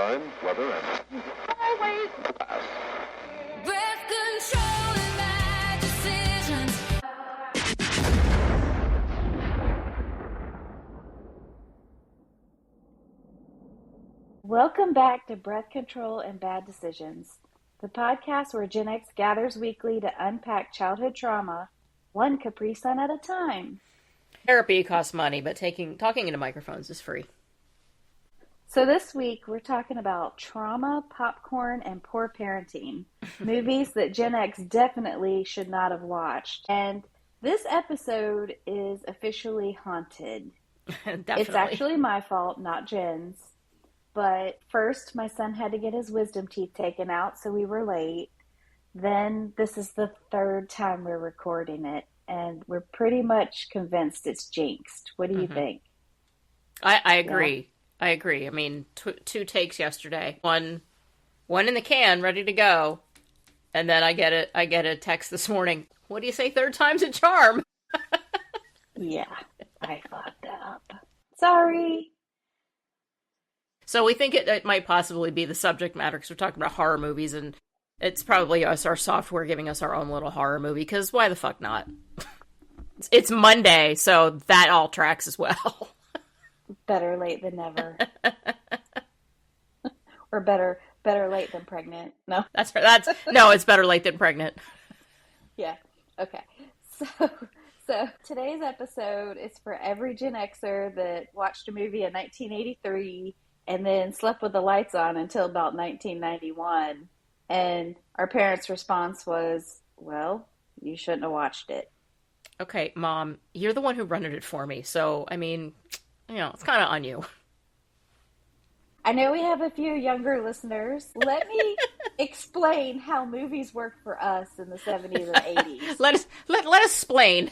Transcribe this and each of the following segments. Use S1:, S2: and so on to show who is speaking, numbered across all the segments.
S1: time, weather, and highways.
S2: Breath control and bad decisions.
S3: Welcome back to Breath Control and Bad Decisions, the podcast where Gen X gathers weekly to unpack childhood trauma, one Capri Sun at a time.
S4: Therapy costs money, but talking into microphones is free.
S3: So this week, we're talking about trauma, popcorn, and poor parenting, movies that Gen X definitely should not have watched. And this episode is officially haunted.
S4: Definitely.
S3: It's actually my fault, not Jen's. But first, my son had to get his wisdom teeth taken out, so we were late. Then this is the third time we're recording it, and we're pretty much convinced it's jinxed. What do you think?
S4: I agree. Yeah. I agree. I mean, two takes yesterday. One in the can, ready to go. And then I get a text this morning. What do you say? Third time's a charm.
S3: Yeah, I fucked up. Sorry.
S4: So we think it might possibly be the subject matter because we're talking about horror movies, and it's probably us, our software, giving us our own little horror movie, because why the fuck not? It's Monday, so that all tracks as well.
S3: Better late than never. Or better late than pregnant. No.
S4: No, it's better late than pregnant.
S3: Yeah. Okay. So today's episode is for every Gen Xer that watched a movie in 1983 and then slept with the lights on until about 1991. And our parents' response was, well, you shouldn't have watched it.
S4: Okay, Mom, you're the one who rented it for me. So, I mean, it's kind of on you.
S3: I know we have a few younger listeners. Let me explain how movies worked for us in the 70s and 80s.
S4: Let us explain.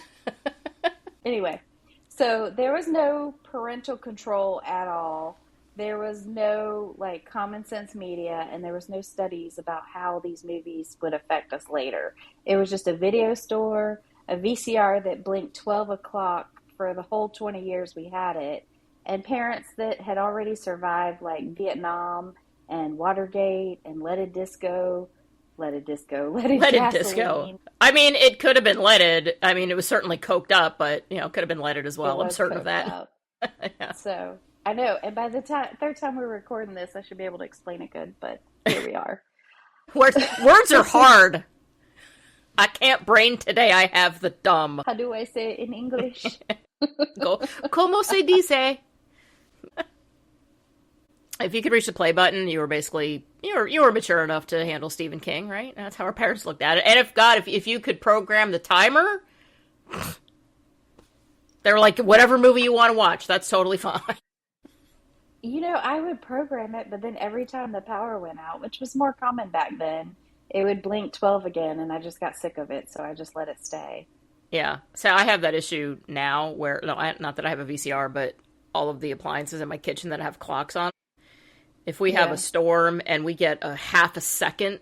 S3: Anyway, so there was no parental control at all. There was no common sense media, and there was no studies about how these movies would affect us later. It was just a video store, a VCR that blinked 12 o'clock for the whole 20 years we had it, and parents that had already survived Vietnam and Watergate and leaded disco. Leaded disco.
S4: I mean, it could have been leaded. I mean, it was certainly coked up, but it could have been leaded as well. I'm certain of that.
S3: Yeah. So I know, and by the third time we're recording this, I should be able to explain it good, but here we are.
S4: Words are hard. I can't brain today. I have the dumb.
S3: How do I say it in English?
S4: Como se dice? If you could reach the play button, you were basically you were mature enough to handle Stephen King, right? That's how our parents looked at it. And if you could program the timer, they were like, whatever movie you want to watch, that's totally fine.
S3: I would program it, but then every time the power went out, which was more common back then, it would blink 12 again, and I just got sick of it, so I just let it stay.
S4: Yeah. So I have that issue now where, not that I have a VCR, but all of the appliances in my kitchen that have clocks on. If we have a storm and we get a half a second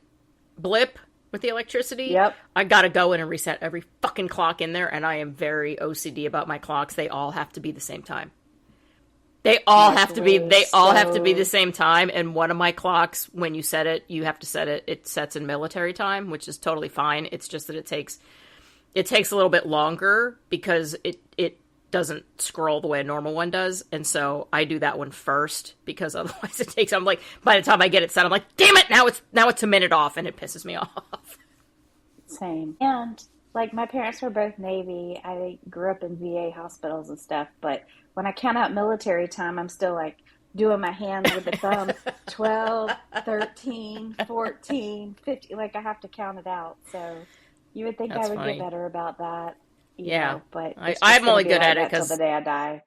S4: blip with the electricity, I gotta go in and reset every fucking clock in there, and I am very OCD about my clocks. They all have to be the same time. They all have to be the same time, and one of my clocks, when you set it, it sets in military time, which is totally fine. It's just that it takes a little bit longer because it doesn't scroll the way a normal one does, and so I do that one first because otherwise it takes. I'm like, by the time I get it set, I'm like, damn it! Now it's a minute off, and it pisses me off.
S3: Same. And my parents were both Navy. I grew up in VA hospitals and stuff, but when I count out military time, I'm still doing my hands with the thumb, 12, 13, 14, 15. I have to count it out. So you would think I would get better about that. But
S4: I'm only good at it
S3: because the day I die.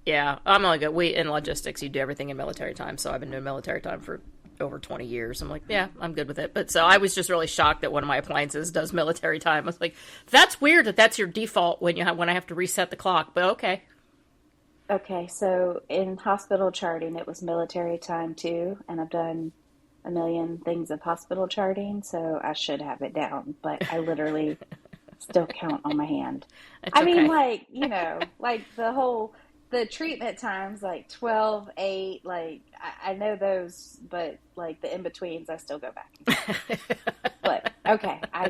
S4: Yeah, I'm only good. In logistics, you do everything in military time. So I've been doing military time for over 20 years. I'm like, yeah, I'm good with it. But so I was just really shocked that one of my appliances does military time. I was like, that's weird that's your default when I have to reset the clock. But okay.
S3: Okay, so in hospital charting, it was military time too, and I've done a million things of hospital charting, so I should have it down. But I literally still count on my hand.
S4: It's okay.
S3: I mean, the whole the treatment times, like 12, 8, like, I know those, but, like, the in-betweens, I still go back. But, okay, I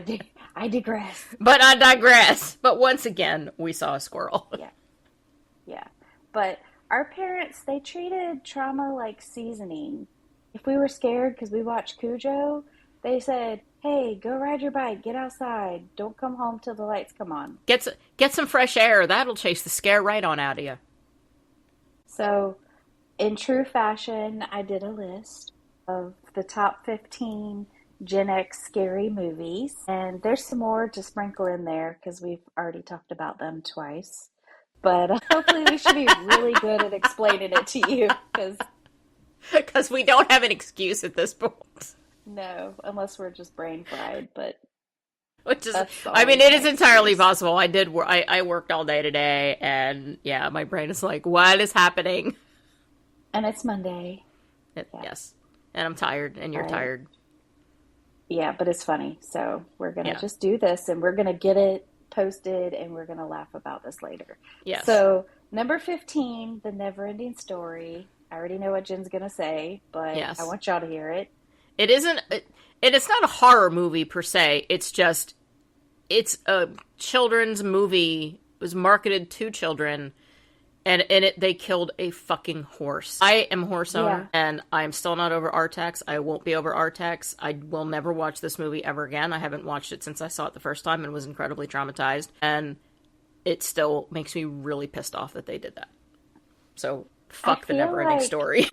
S3: digress.
S4: But I digress. But once again, we saw a squirrel.
S3: Yeah. But our parents, they treated trauma like seasoning. If we were scared because we watched Cujo, they said, hey, go ride your bike, get outside, don't come home till the lights come on.
S4: Get some fresh air. That'll chase the scare right on out of you.
S3: So, in true fashion, I did a list of the top 15 Gen X scary movies. And there's some more to sprinkle in there because we've already talked about them twice. But hopefully we should be really good at explaining it to you
S4: because we don't have an excuse at this point.
S3: No, unless we're just brain fried, but
S4: which is, I mean, it is entirely possible. I worked all day today, and yeah, my brain is like, what is happening?
S3: And it's Monday.
S4: Yes, and I'm tired, and you're tired.
S3: Yeah, but it's funny, so we're gonna just do this, and we're gonna get it posted, and we're gonna laugh about this later.
S4: Yes.
S3: So number 15, The Never-Ending Story. I already know what Jen's gonna say, but I want y'all to hear it.
S4: It isn't. It's not a horror movie per se. It's a children's movie. It was marketed to children, and in it they killed a fucking horse. I am a horse owner, and I'm still not over Artax. I won't be over Artax. I will never watch this movie ever again. I haven't watched it since I saw it the first time and was incredibly traumatized, and it still makes me really pissed off that they did that. So fuck The Never-Ending Story.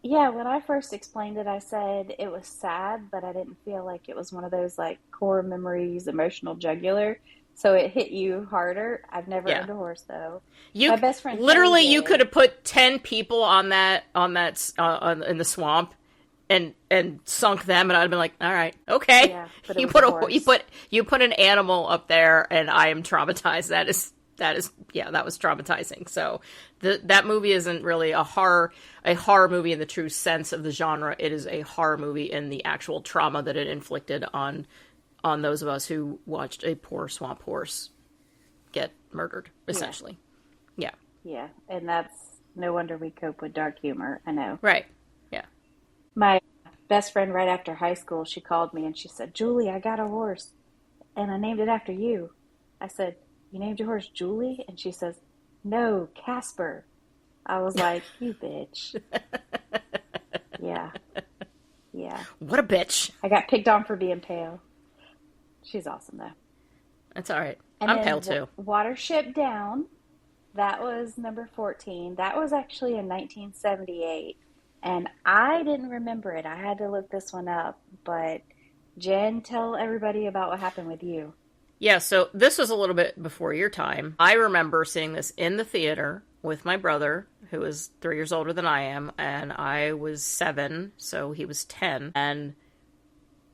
S3: Yeah, when I first explained it, I said it was sad, but I didn't feel like it was one of those, like, core memories, emotional jugular. So it hit you harder. I've never owned a horse, though. My best friend
S4: literally, you could have put 10 people in the swamp and sunk them, and I'd have been like, all right, okay. Yeah, but you put an animal up there, and I am traumatized. That was traumatizing. So that movie isn't really a horror movie in the true sense of the genre. It is a horror movie in the actual trauma that it inflicted on those of us who watched a poor swamp horse get murdered, essentially. Yeah.
S3: Yeah, and that's no wonder we cope with dark humor. I know.
S4: Right. Yeah.
S3: My best friend right after high school, she called me and she said, Julie, I got a horse and I named it after you. I said, you named your horse Julie? And she says, no, Casper. I was like, you bitch. Yeah.
S4: What a bitch.
S3: I got picked on for being pale. She's awesome, though.
S4: That's all right.
S3: And
S4: I'm pale, too.
S3: Watership Down, that was number 14. That was actually in 1978. And I didn't remember it. I had to look this one up. But, Jen, tell everybody about what happened with you.
S4: Yeah, so this was a little bit before your time. I remember seeing this in the theater with my brother, who was 3 years older than I am, and I was 7, so he was 10. And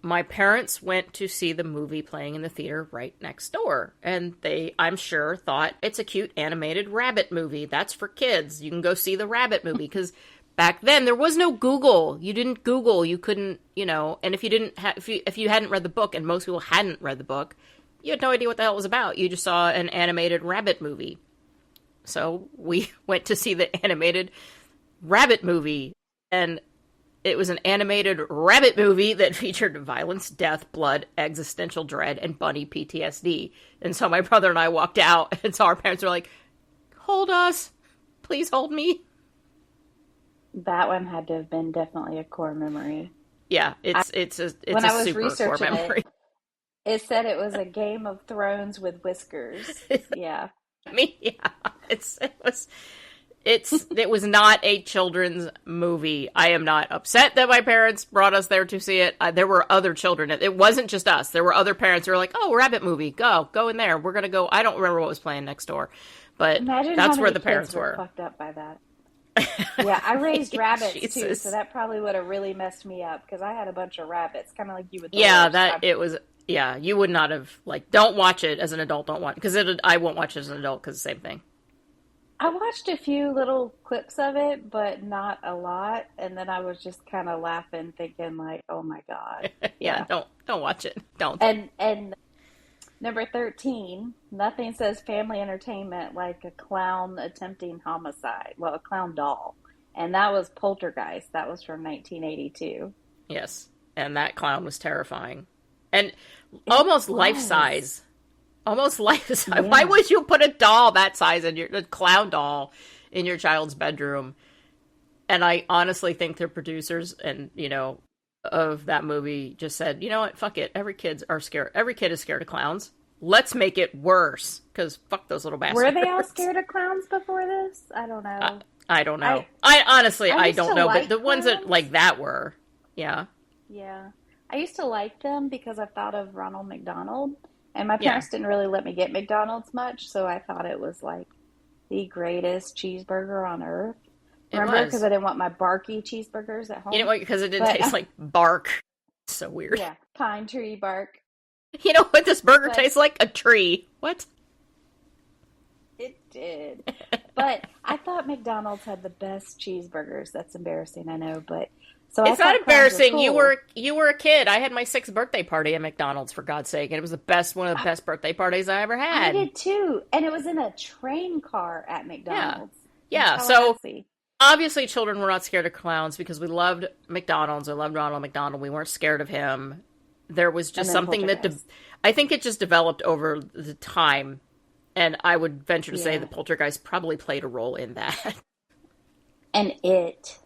S4: my parents went to see the movie playing in the theater right next door. And they, I'm sure, thought, it's a cute animated rabbit movie. That's for kids. You can go see the rabbit movie. Because back then, there was no Google. You didn't Google. You couldn't, and if you didn't if you hadn't read the book, and most people hadn't read the book, you had no idea what the hell it was about. You just saw an animated rabbit movie. So we went to see the animated rabbit movie. And it was an animated rabbit movie that featured violence, death, blood, existential dread, and bunny PTSD. And so my brother and I walked out, and so our parents were like, hold us. Please hold me.
S3: That one had to have been definitely a core memory.
S4: Yeah, it's a super core memory.
S3: It said it was a Game of Thrones with whiskers. Yeah.
S4: I mean, yeah. It was not a children's movie. I am not upset that my parents brought us there to see it. There were other children. It wasn't just us. There were other parents who were like, oh, rabbit movie. Go in there. We're going to go. I don't remember what was playing next door. But
S3: imagine
S4: that's
S3: how
S4: where
S3: many
S4: the parents
S3: kids were fucked up by that. Yeah, I raised rabbits too, so that probably would have really messed me up because I had a bunch of rabbits, kind of like you would.
S4: Yeah, you would not have, don't watch it as an adult, don't watch it, because I won't watch it as an adult, because the same thing.
S3: I watched a few little clips of it, but not a lot, and then I was just kind of laughing, thinking, oh my God.
S4: Yeah, don't watch it. Don't.
S3: And Number 13, nothing says family entertainment like a clown attempting homicide. Well, a clown doll. And that was Poltergeist. That was from 1982.
S4: Yes. And that clown was terrifying. And almost life-size. Almost life-size. Yeah. Why would you put a doll that size a clown doll in your child's bedroom? And I honestly think the producers and, of that movie just said, you know what, fuck it. Every kid is scared of clowns. Let's make it worse, because fuck those little bastards.
S3: Were they all scared of clowns before this? I don't know.
S4: I don't know. I honestly, I don't know, but the
S3: clowns.
S4: Ones that like that were, yeah.
S3: Yeah. I used to like them because I thought of Ronald McDonald, and my parents didn't really let me get McDonald's much, so I thought it was like the greatest cheeseburger on earth. Remember, because I didn't want my barky cheeseburgers at home.
S4: You know what? Because it didn't taste like bark. So weird.
S3: Yeah, pine tree bark.
S4: You know what this burger tastes like? A tree. What?
S3: It did. But I thought McDonald's had the best cheeseburgers. That's embarrassing, I know, but so
S4: it's not embarrassing. Cool. You were a kid. I had my 6th birthday party at McDonald's, for God's sake, and it was one of the best birthday parties I ever had.
S3: I did too, and it was in a train car at McDonald's.
S4: Yeah. So obviously, children were not scared of clowns because we loved McDonald's. I loved Ronald McDonald. We weren't scared of him. There was just something that I think it just developed over the time, and I would venture to say the Poltergeist probably played a role in that.
S3: And it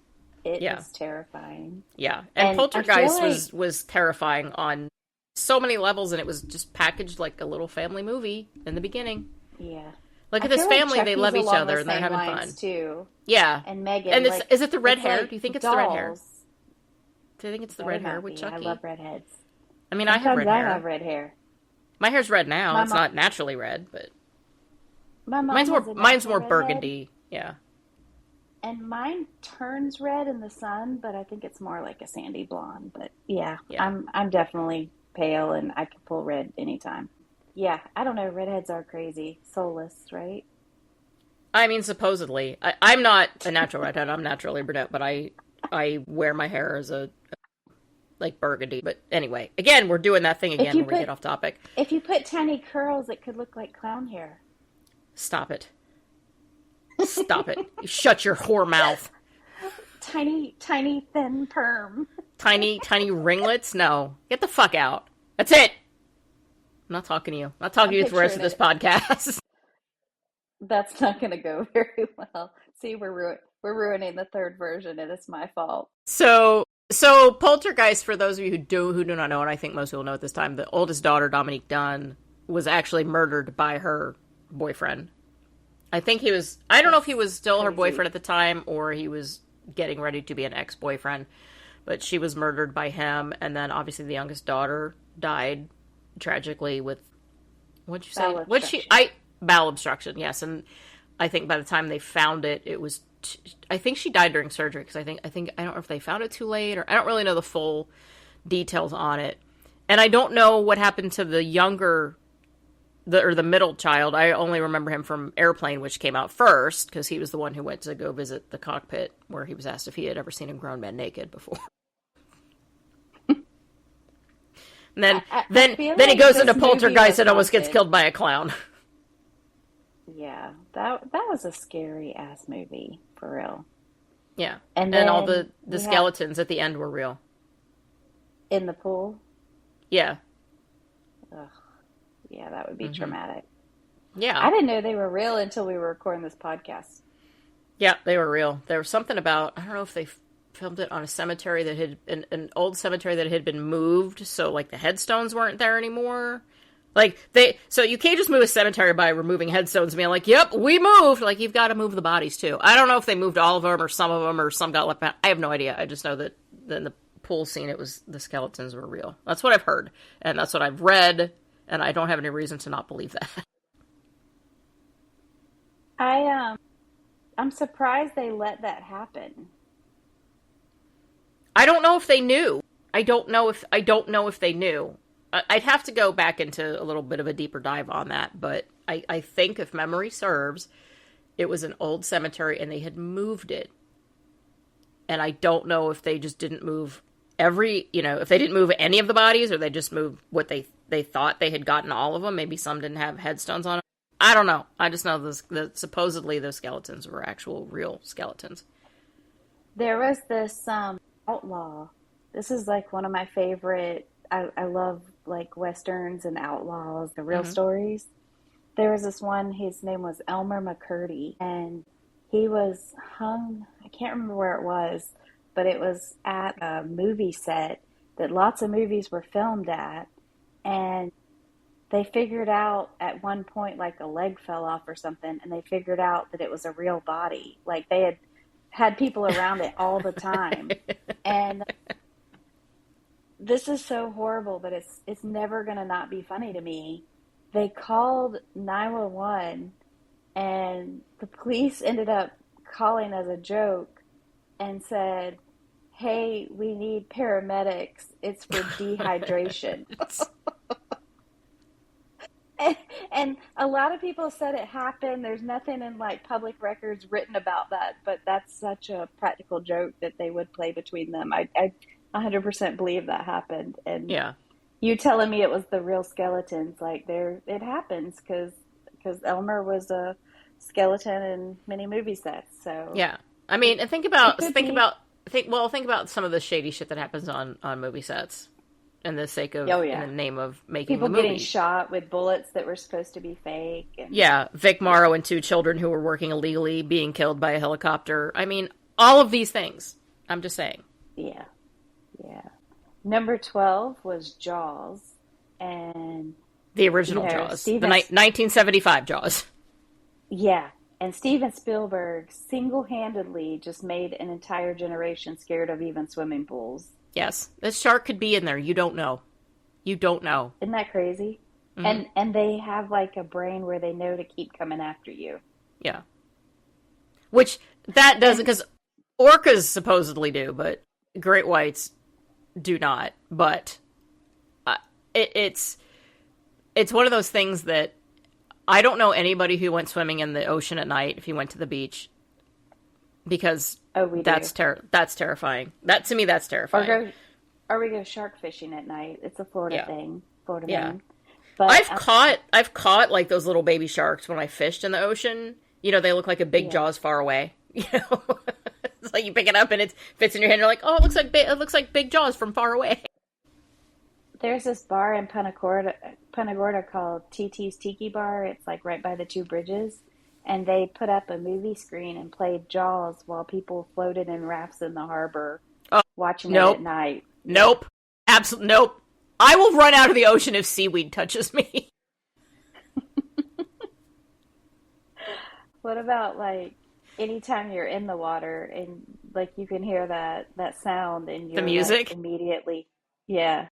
S3: was terrifying.
S4: Yeah, and Poltergeist was terrifying on so many levels, and it was just packaged like a little family movie in the beginning.
S3: Yeah.
S4: Look at this family; they love each other, and they're having fun
S3: too.
S4: Yeah,
S3: and Megan.
S4: And is it the red hair?
S3: Like
S4: do you think it's
S3: dolls.
S4: the red hair? Do you think it's the red hair with Chucky?
S3: I love redheads.
S4: I mean, I have red hair.
S3: I have red hair.
S4: My hair's red now. It's not naturally red, but mine's more burgundy. Yeah.
S3: And mine turns red in the sun, but I think it's more like a sandy blonde. But yeah. I'm definitely pale, and I can pull red anytime. Yeah, I don't know. Redheads are crazy. Soulless, right?
S4: I mean, supposedly. I'm not a natural redhead. I'm naturally brunette, but I wear my hair as a like burgundy. But anyway, again, we're doing that thing again when we get off topic.
S3: If you put tiny curls, it could look like clown hair.
S4: Stop it. Stop it. You shut your whore mouth.
S3: Tiny, thin perm.
S4: Tiny ringlets? No. Get the fuck out. That's it. I'm not talking to you. I'm not talking to you for the rest of this podcast.
S3: That's not going to go very well. See, we're ruining the 3rd version, and it's my fault.
S4: So Poltergeist, for those of you who do not know, and I think most people know at this time, the oldest daughter, Dominique Dunn, was actually murdered by her boyfriend. I think I don't know if he was still her boyfriend at the time, or he was getting ready to be an ex-boyfriend, but she was murdered by him, and then obviously the youngest daughter died tragically with, what'd you say? Bowel obstruction, yes. And I think by the time they found it, I think she died during surgery, because I think I don't know if they found it too late, or I don't really know the full details on it. And I don't know what happened to the middle child. I only remember him from Airplane, which came out first, because he was the one who went to go visit the cockpit, where he was asked if he had ever seen a grown man naked before. And then he goes into Poltergeist and almost gets killed by a clown.
S3: Yeah, that was a scary ass movie, for real.
S4: Yeah, and all the skeletons at the end were real.
S3: In the pool?
S4: Yeah.
S3: Ugh. Yeah, that would be traumatic.
S4: Yeah.
S3: I didn't know they were real until we were recording this podcast.
S4: Yeah, they were real. There was something about, I don't know if they filmed it on a cemetery that had an old cemetery that had been moved, so like the headstones weren't there anymore. So you can't just move a cemetery by removing headstones and being like, yep, we moved. Like, you've got to move the bodies too. I don't know if they moved all of them or some got left behind. I have no idea. I just know that in the pool scene, the skeletons were real. That's what I've heard, and that's what I've read, and I don't have any reason to not believe that.
S3: I'm surprised they let that happen.
S4: I don't know if they knew. I don't know if they knew. I'd have to go back into a little bit of a deeper dive on that, but I think, if memory serves, it was an old cemetery and they had moved it. And I don't know if they just didn't move if they didn't move any of the bodies, or they just moved what they thought they had gotten all of them. Maybe some didn't have headstones on them. I don't know. I just know that supposedly those skeletons were actual real skeletons.
S3: There was this outlaw. This is like one of my favorite. I love like westerns and outlaws, the real stories. There was this one. His name was Elmer McCurdy, and he was hung. I can't remember where it was, but it was at a movie set that lots of movies were filmed at, and they figured out at one point, like a leg fell off or something, and they figured out that it was a real body. Like they had people around it all the time. And this is so horrible, but it's never going to not be funny to me. They called 911, and the police ended up calling as a joke and said, "Hey, we need paramedics. It's for dehydration." And a lot of people said it happened. There's nothing in like public records written about that, but that's such a practical joke that they would play between them. I 100% believe that happened. And
S4: yeah,
S3: you telling me it was the real skeletons, like it happens because Elmer was a skeleton in many movie sets. So
S4: yeah, I mean, and think about some of the shady shit that happens on movie sets. In the sake of, in the name of making
S3: people
S4: the movie.
S3: Getting shot with bullets that were supposed to be fake. And...
S4: yeah, Vic Morrow and 2 children who were working illegally being killed by a helicopter. I mean, all of these things. I'm just saying.
S3: Yeah. Number 12 was Jaws, and
S4: the original Jaws, the 1975 Jaws.
S3: Yeah, and Steven Spielberg single-handedly just made an entire generation scared of even swimming pools.
S4: Yes, this shark could be in there. You don't know. You don't know.
S3: Isn't that crazy? Mm-hmm. And they have like a brain where they know to keep coming after you.
S4: Yeah. Which that doesn't, because orcas supposedly do, but great whites do not. But it's one of those things that I don't know anybody who went swimming in the ocean at night if he went to the beach. Because that's terrifying. That to me, that's terrifying.
S3: Or we go shark fishing at night. It's a Florida thing. Florida man.
S4: But I've caught like those little baby sharks when I fished in the ocean. You know, they look like a big Jaws far away. You know, it's like you pick it up and it fits in your hand. You're like, oh, it looks like big Jaws from far away.
S3: There's this bar in Punta Gorda called TT's Tiki Bar. It's like right by the 2 bridges. And they put up a movie screen and played Jaws while people floated in rafts in the harbor, watching it at night.
S4: Nope. Absolutely. Nope. I will run out of the ocean if seaweed touches me.
S3: What about, like, anytime you're in the water and, like, you can hear that sound and you're,
S4: the music?
S3: Like, immediately. Yeah.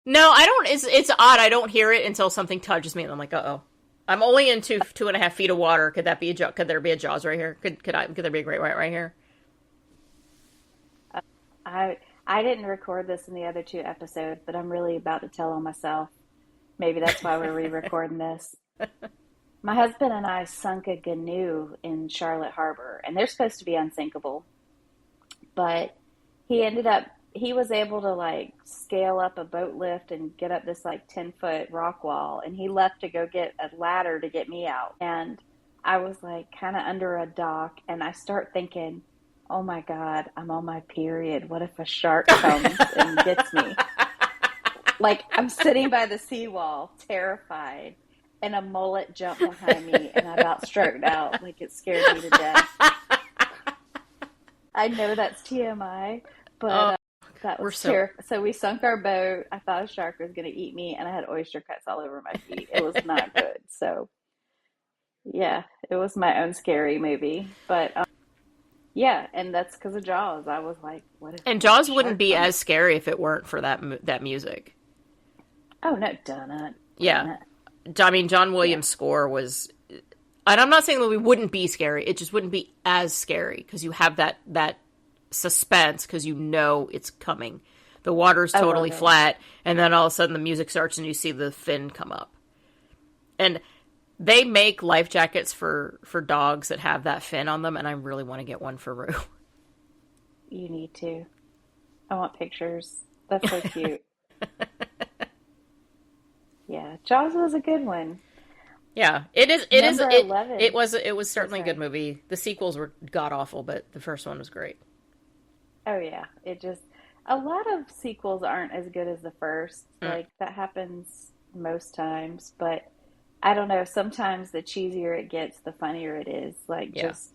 S4: No, I don't. It's odd. I don't hear it until something touches me and I'm like, uh-oh. I'm only in 2.5 feet of water. Could that be a Could there be a Jaws right here? Could there be a great white right here?
S3: I didn't record this in the other 2 episodes, but I'm really about to tell on myself. Maybe that's why we're re-recording this. My husband and I sunk a canoe in Charlotte Harbor, and they're supposed to be unsinkable. But he was able to like scale up a boat lift and get up this like 10-foot rock wall, and he left to go get a ladder to get me out. And I was like kind of under a dock, and I start thinking, oh my God, I'm on my period. What if a shark comes and gets me? Like I'm sitting by the seawall, terrified, and a mullet jumped behind me, and I about stroked out. Like it scared me to death. I know that's TMI, but that was terrifying. So we sunk our boat. I thought a shark was going to eat me, and I had oyster cuts all over my feet. It was not good. So, yeah, it was my own scary movie. But, yeah, and that's because of Jaws. I was like, what if...
S4: And Jaws wouldn't be as scary if it weren't for that music.
S3: Oh, no, donut.
S4: Yeah. I mean, John Williams' score was... And I'm not saying that we wouldn't be scary. It just wouldn't be as scary because you have that suspense because you know it's coming. The water's totally flat, and then all of a sudden the music starts and you see the fin come up. And they make life jackets for dogs that have that fin on them, and I really want to get one for Rue.
S3: You need to. I want pictures. That's so cute. Yeah, Jaws was a good one.
S4: Yeah, it is.
S3: Number 11.
S4: It was certainly a
S3: sorry.
S4: good movie. The sequels were god awful, but the first one was great.
S3: Oh yeah, it just a lot of sequels aren't as good as the first.
S4: Mm.
S3: Like that happens most times, but I don't know, sometimes the cheesier it gets, the funnier it is. Like
S4: Yeah.
S3: just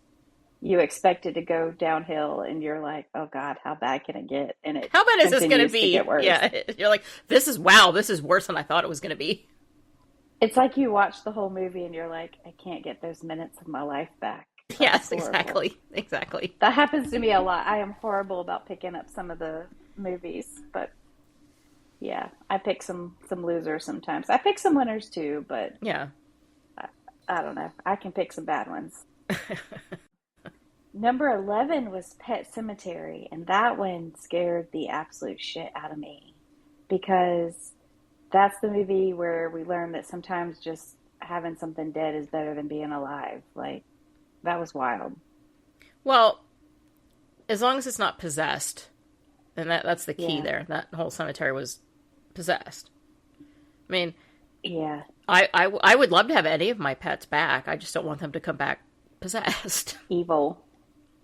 S3: you expect it to go downhill and you're like, "Oh God, how bad can it get?" And it
S4: How bad is this going to
S3: continues
S4: be?
S3: get worse.
S4: Yeah, you're like, this is worse than I thought it was going to be.
S3: It's like you watch the whole movie and you're like, "I can't get those minutes of my life back." That's
S4: Yes,
S3: horrible.
S4: exactly.
S3: That happens to me a lot. I am horrible about picking up some of the movies, but yeah, I pick some losers sometimes. I pick some winners too, but
S4: Yeah.
S3: I don't know. I can pick some bad ones. Number 11 was Pet Cemetery, and that one scared the absolute shit out of me because that's the movie where we learned that sometimes just having something dead is better than being alive. Like, that was wild.
S4: Well, as long as it's not possessed, and that's the key
S3: Yeah.
S4: there. That whole cemetery was possessed. I mean,
S3: Yeah.
S4: I would love to have any of my pets back. I just don't want them to come back possessed.
S3: Evil.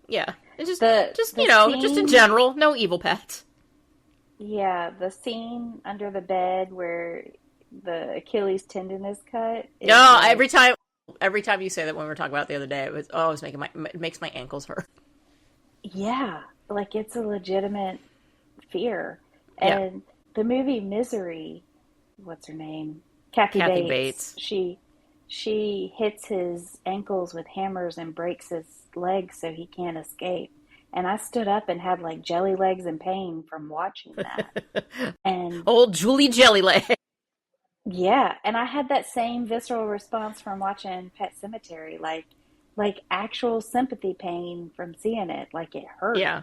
S4: Yeah. It's just,
S3: The
S4: just in
S3: scene,
S4: general, no evil pets.
S3: yeah, the scene under the bed where the Achilles tendon is cut is
S4: No,
S3: like,
S4: every time you say that when we were talking about it the other day, it makes my ankles hurt.
S3: yeah, like it's a legitimate fear.
S4: Yeah.
S3: And the movie Misery, what's her name? Kathy
S4: Kathy
S3: Bates.
S4: Bates.
S3: She hits his ankles with hammers and breaks his legs so he can't escape. And I stood up and had like jelly legs in pain from watching that. And
S4: Old Julie Jellyleg.
S3: yeah, and I had that same visceral response from watching Pet Cemetery, like actual sympathy pain from seeing it, like it hurt.
S4: Yeah.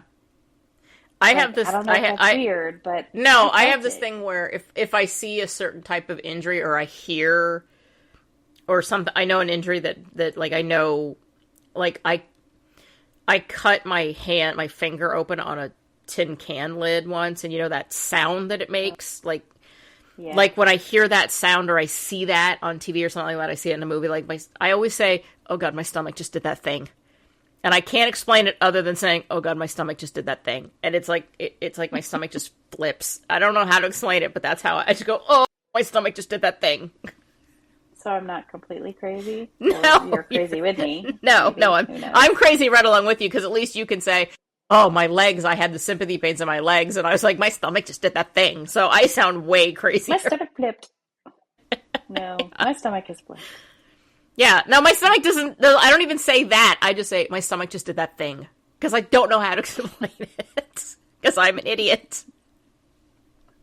S4: I have
S3: Like,
S4: this.
S3: I don't know if that's weird, but
S4: No, I have
S3: felt
S4: this
S3: it.
S4: thing where if I see a certain type of injury or I hear or something, I know an injury that like I know, like I cut my finger open on a tin can lid once, and you know that sound that it makes, like
S3: Yeah.
S4: like when I hear that sound or I see that on TV or something like that, I see it in a movie. Like I always say, "Oh God, my stomach just did that thing." And I can't explain it other than saying, "Oh God, my stomach just did that thing." And it's like it's like my stomach just flips. I don't know how to explain it, but that's how I just go, "Oh, my stomach just did that thing."
S3: So I'm not completely crazy.
S4: No,
S3: Or you're crazy with me.
S4: No,
S3: Maybe.
S4: I'm
S3: Who knows?
S4: I'm crazy right along with you because at least you can say, "Oh, my legs! I had the sympathy pains in my legs," and I was like, "My stomach just did that thing." So I sound way crazier.
S3: My stomach flipped. No, my stomach is flipped.
S4: Yeah, no, my stomach doesn't. No, I don't even say that. I just say my stomach just did that thing because I don't know how to explain it because I'm an idiot.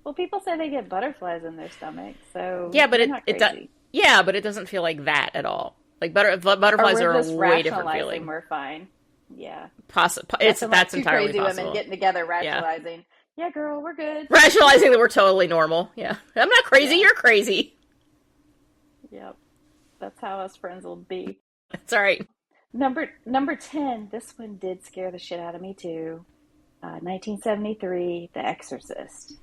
S3: Well, people say they get butterflies in their stomach, so
S4: Yeah, but
S3: you're not crazy.
S4: yeah, but it doesn't feel like that at all. Like
S3: Or
S4: butterflies
S3: we're
S4: are a
S3: just
S4: way different
S3: rationalizing
S4: feeling.
S3: we're fine. Yeah.
S4: It's
S3: Nothing like
S4: that's
S3: two
S4: entirely
S3: crazy
S4: possible.
S3: women getting together rationalizing. Yeah, girl, we're good.
S4: Rationalizing that we're totally normal. Yeah, I'm not crazy.
S3: Yeah.
S4: You're crazy.
S3: Yep. That's how us friends will be.
S4: It's all right.
S3: Number 10, this one did scare the shit out of me too. 1973, The Exorcist.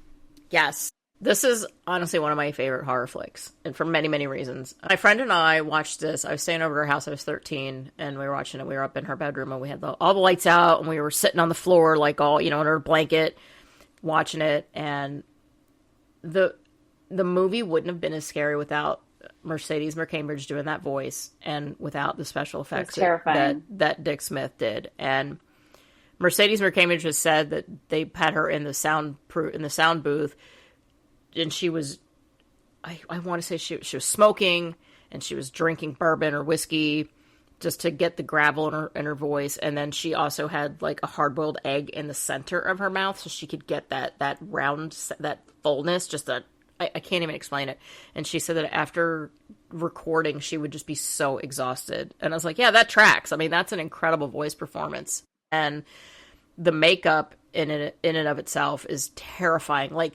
S4: Yes. This is honestly one of my favorite horror flicks, and for many, many reasons. My friend and I watched this. I was staying over at her house. I was 13, and we were watching it. We were up in her bedroom, and we had all the lights out, and we were sitting on the floor, like all, in her blanket, watching it. And the movie wouldn't have been as scary without Mercedes McCambridge doing that voice, and without the special effects
S3: terrifying.
S4: that Dick Smith did. And Mercedes McCambridge has said that they had her in the sound booth. And she was, I want to say she was smoking, and she was drinking bourbon or whiskey just to get the gravel in her voice. And then she also had like a hard-boiled egg in the center of her mouth so she could get that round, that fullness, just that, I can't even explain it. And she said that after recording, she would just be so exhausted. And I was like, yeah, that tracks. I mean, that's an incredible voice performance. And the makeup in and of itself is terrifying. Like,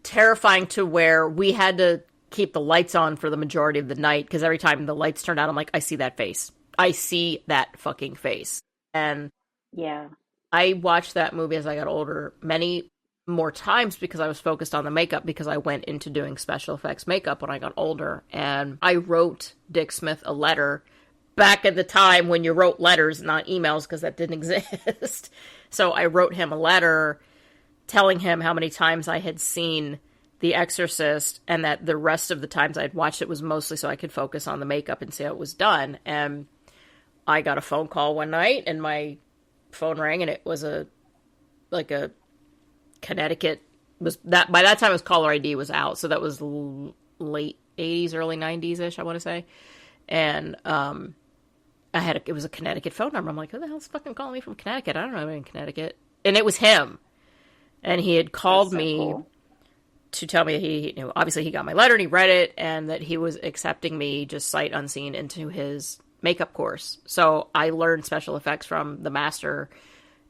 S4: terrifying to where we had to keep the lights on for the majority of the night because every time the lights turned out, I'm like, I see that face. I see that fucking face. And
S3: Yeah.
S4: I watched that movie as I got older many, more times because I was focused on the makeup, because I went into doing special effects makeup when I got older. And I wrote Dick Smith a letter back at the time when you wrote letters, not emails, because that didn't exist. So I wrote him a letter telling him how many times I had seen The Exorcist, and that the rest of the times I'd watched it was mostly so I could focus on the makeup and see how it was done. And I got a phone call one night, and my phone rang, and it was a Connecticut, was that by that time it was caller ID was out, so that was late 80s, early 90s-ish, I want to say. And it was a Connecticut phone number. I'm like, who the hell's fucking calling me from Connecticut? I don't know anybody in Connecticut. And it was him. And he had called me to tell me he obviously he got my letter and he read it, and that he was accepting me just sight unseen into his makeup course. So I learned special effects from the master,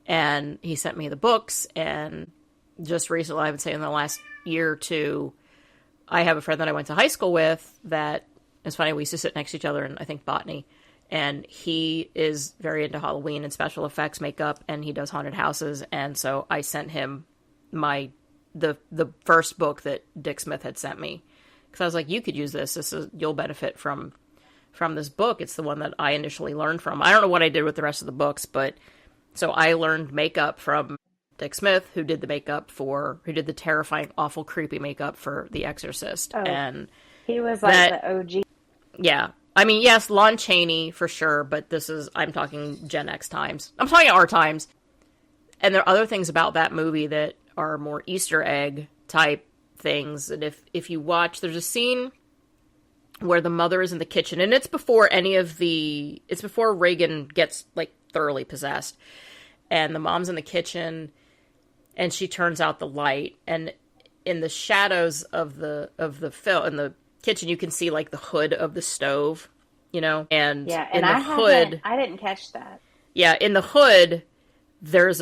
S4: and he sent me the books. And just recently, I would say in the last year or two, I have a friend that I went to high school with that, it's funny, we used to sit next to each other in, I think, botany. And he is very into Halloween and special effects makeup, and he does haunted houses. And so I sent him the first book that Dick Smith had sent me, because I was like, you could use this. You'll benefit from this book. It's the one that I initially learned from. I don't know what I did with the rest of the books, but so I learned makeup from Dick Smith, who did the terrifying, awful, creepy makeup for The Exorcist. Oh, and
S3: he was like the OG.
S4: Yeah. I mean, yes, Lon Chaney for sure, but I'm talking Gen X times. I'm talking our times. And there are other things about that movie that are more Easter egg type things. And if you watch, there's a scene where the mother is in the kitchen, and it's before Reagan gets like thoroughly possessed. And the mom's in the kitchen, and she turns out the light, and in the shadows of the film in the kitchen, you can see like the hood of the stove, and
S3: yeah,
S4: and
S3: in
S4: the hood,
S3: I didn't catch that.
S4: Yeah, in the hood, there's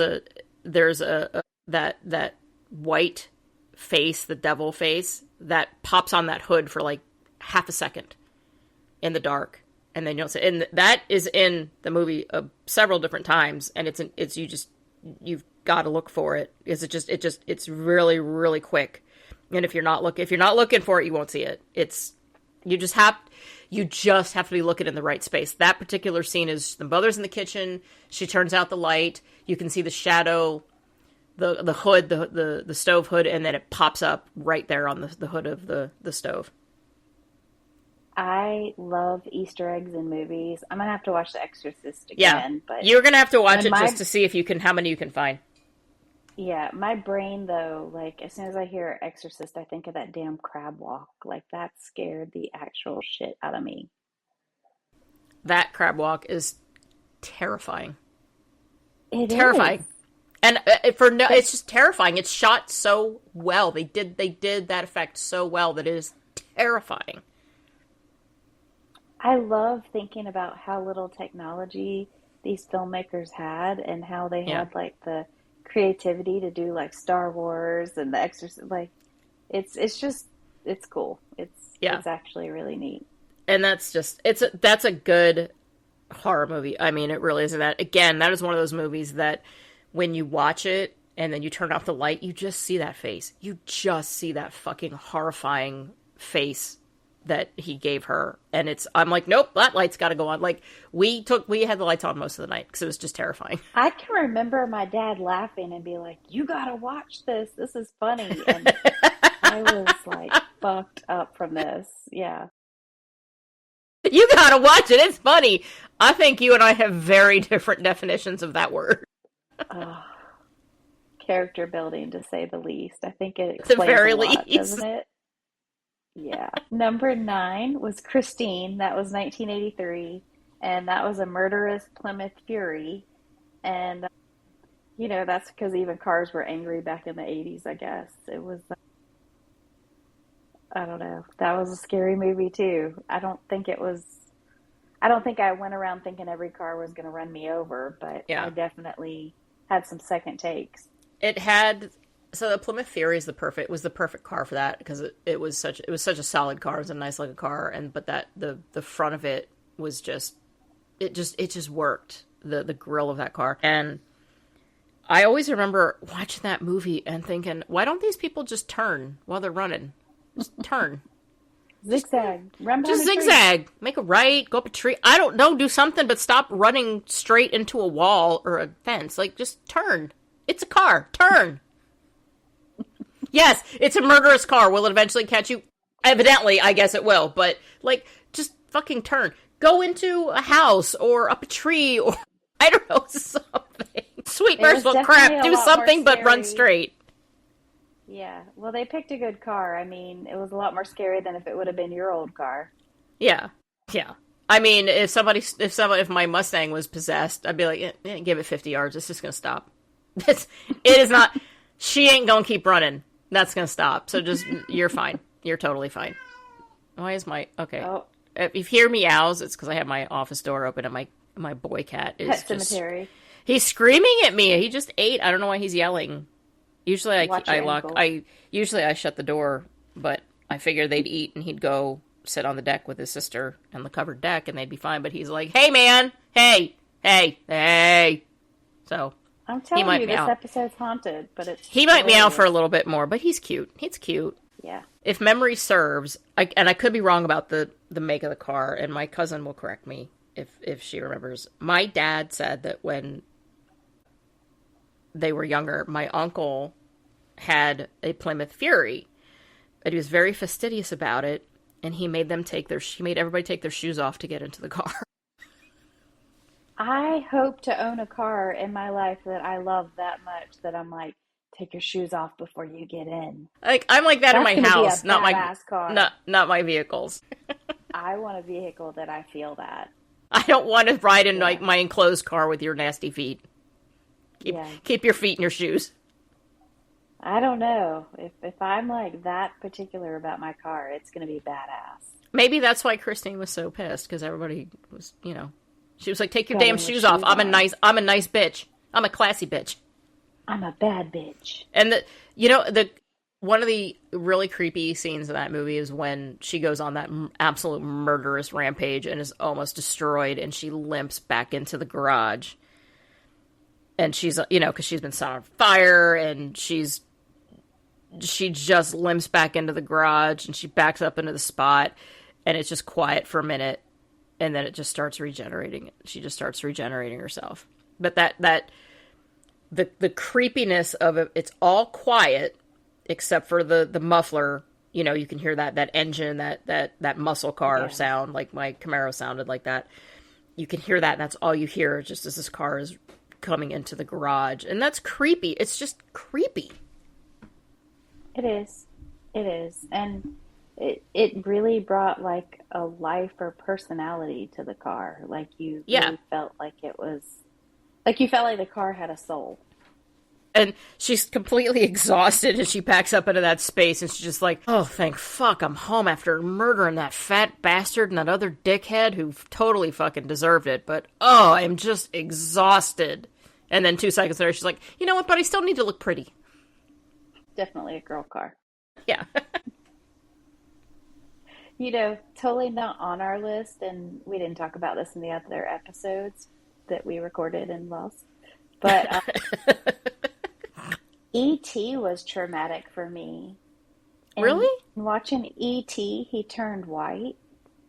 S4: that white face, the devil face, that pops on that hood for like half a second in the dark, and then you'll see, and that is in the movie several different times, and you've got to look for it. It's really, really quick, and if you're not looking for it, you won't see it. You just have to be looking in the right space. That particular scene is the mother's in the kitchen. She turns out the light. You can see the shadow, the hood, the stove hood, and then it pops up right there on the hood of the stove.
S3: I love Easter eggs in movies. I'm gonna have to watch The Exorcist again.
S4: Yeah, but you're gonna have to watch it just to see how many you can find.
S3: Yeah, my brain though, like as soon as I hear Exorcist, I think of that damn crab walk. Like that scared the actual shit out of me.
S4: That crab walk is terrifying.
S3: It
S4: terrifying.
S3: Is.
S4: And it's just terrifying. It's shot so well. They did that effect so well that it is terrifying.
S3: I love thinking about how little technology these filmmakers had, and how they had like the creativity to do like Star Wars and The Exorcist. Like it's cool. It's actually really neat.
S4: And that's a good horror movie. I mean, it really is. That again, that is one of those movies that when you watch it and then you turn off the light, you just see that face. You just see that fucking horrifying face that he gave her, and I'm like, nope, that light's got to go on. Like we had the lights on most of the night because it was just terrifying.
S3: I can remember my dad laughing and be like, "You gotta watch this. This is funny." And I was like fucked up from this. Yeah,
S4: you gotta watch it. It's funny. I think you and I have very different definitions of that word.
S3: Character building, to say the least. I think it explains
S4: the very
S3: a lot,
S4: least,
S3: doesn't it? Yeah. Number 9 was Christine. That was 1983. And that was a murderous Plymouth Fury. And, that's because even cars were angry back in the 80s, I guess. It was, I don't know. That was a scary movie, too. I don't think I went around thinking every car was going to run me over, but I definitely had some second takes.
S4: So the Plymouth Fury was the perfect car for that, because it was such a solid car. It was a nice looking car, but that the front of it was just worked, the grill of that car. And I always remember watching that movie and thinking, why don't these people just turn while they're running? Just turn.
S3: Zigzag. Run
S4: Just
S3: behind a tree.
S4: zigzag. Make a right, go up a tree. I don't know, do something, but stop running straight into a wall or a fence. Like, just turn. It's a car. Turn. Yes, it's a murderous car. Will it eventually catch you? Evidently, I guess it will. But, like, just fucking turn. Go into a house or up a tree or, I don't know, something. Sweet merciful crap. Do something but run straight.
S3: Yeah. Well, they picked a good car. I mean, it was a lot more scary than if it would have been your old car.
S4: Yeah. Yeah. I mean, if my Mustang was possessed, I'd be like, give it 50 yards. It's just going to stop. It is not, she ain't going to keep running. That's going to stop. So just, you're fine. You're totally fine. Why is okay.
S3: Oh.
S4: If you hear meows, it's because I have my office door open and my boy cat is
S3: Pet cemetery.
S4: He's screaming at me. He just ate. I don't know why he's yelling. Usually usually I shut the door, but I figured they'd eat and he'd go sit on the deck with his sister on the covered deck and they'd be fine. But he's like, hey man, hey. So
S3: I'm telling you,
S4: meow.
S3: this episode's haunted, but
S4: he might meow for a little bit more, but he's cute. He's cute.
S3: Yeah.
S4: If memory serves, and I could be wrong about the make of the car, and my cousin will correct me if she remembers. My dad said that when they were younger, my uncle had a Plymouth Fury, and he was very fastidious about it, and he made everybody take their shoes off to get into the car.
S3: I hope to own a car in my life that I love that much that I'm like, take your shoes off before you get in.
S4: Like, I'm like that in my house, not my
S3: car.
S4: not my vehicles.
S3: I want a vehicle that I feel that.
S4: I don't want to ride in like my enclosed car with your nasty feet. Keep your feet in your shoes.
S3: I don't know. If I'm like that particular about my car, it's going to be badass.
S4: Maybe that's why Christine was so pissed, because everybody was, she was like, take your damn shoes off. I'm a nice bitch. I'm a classy bitch.
S3: I'm a bad bitch.
S4: And one of the really creepy scenes in that movie is when she goes on that absolute murderous rampage and is almost destroyed, and she limps back into the garage. And she's, because she's been set on fire, and she just limps back into the garage, and she backs up into the spot, and it's just quiet for a minute, and then it just starts regenerating. She just starts regenerating herself. But the creepiness of it, it's all quiet, except for the muffler. You can hear that engine, that muscle car sound, like my Camaro sounded like that. You can hear that, and that's all you hear, just as this car is coming into the garage. And that's creepy. It's just creepy.
S3: It is. And it really brought like a life or personality to the car. Like you really felt like it was, like you felt like the car had a soul.
S4: And she's completely exhausted as she backs up into that space, and she's just like, oh, thank fuck I'm home after murdering that fat bastard and that other dickhead who totally fucking deserved it. But, I'm just exhausted. And then 2 seconds later, she's like, you know what, but I still need to look pretty.
S3: Definitely a girl car.
S4: Yeah.
S3: Totally not on our list, and we didn't talk about this in the other episodes that we recorded and lost. But E.T. was traumatic for me. And
S4: really?
S3: Watching E.T., he turned white,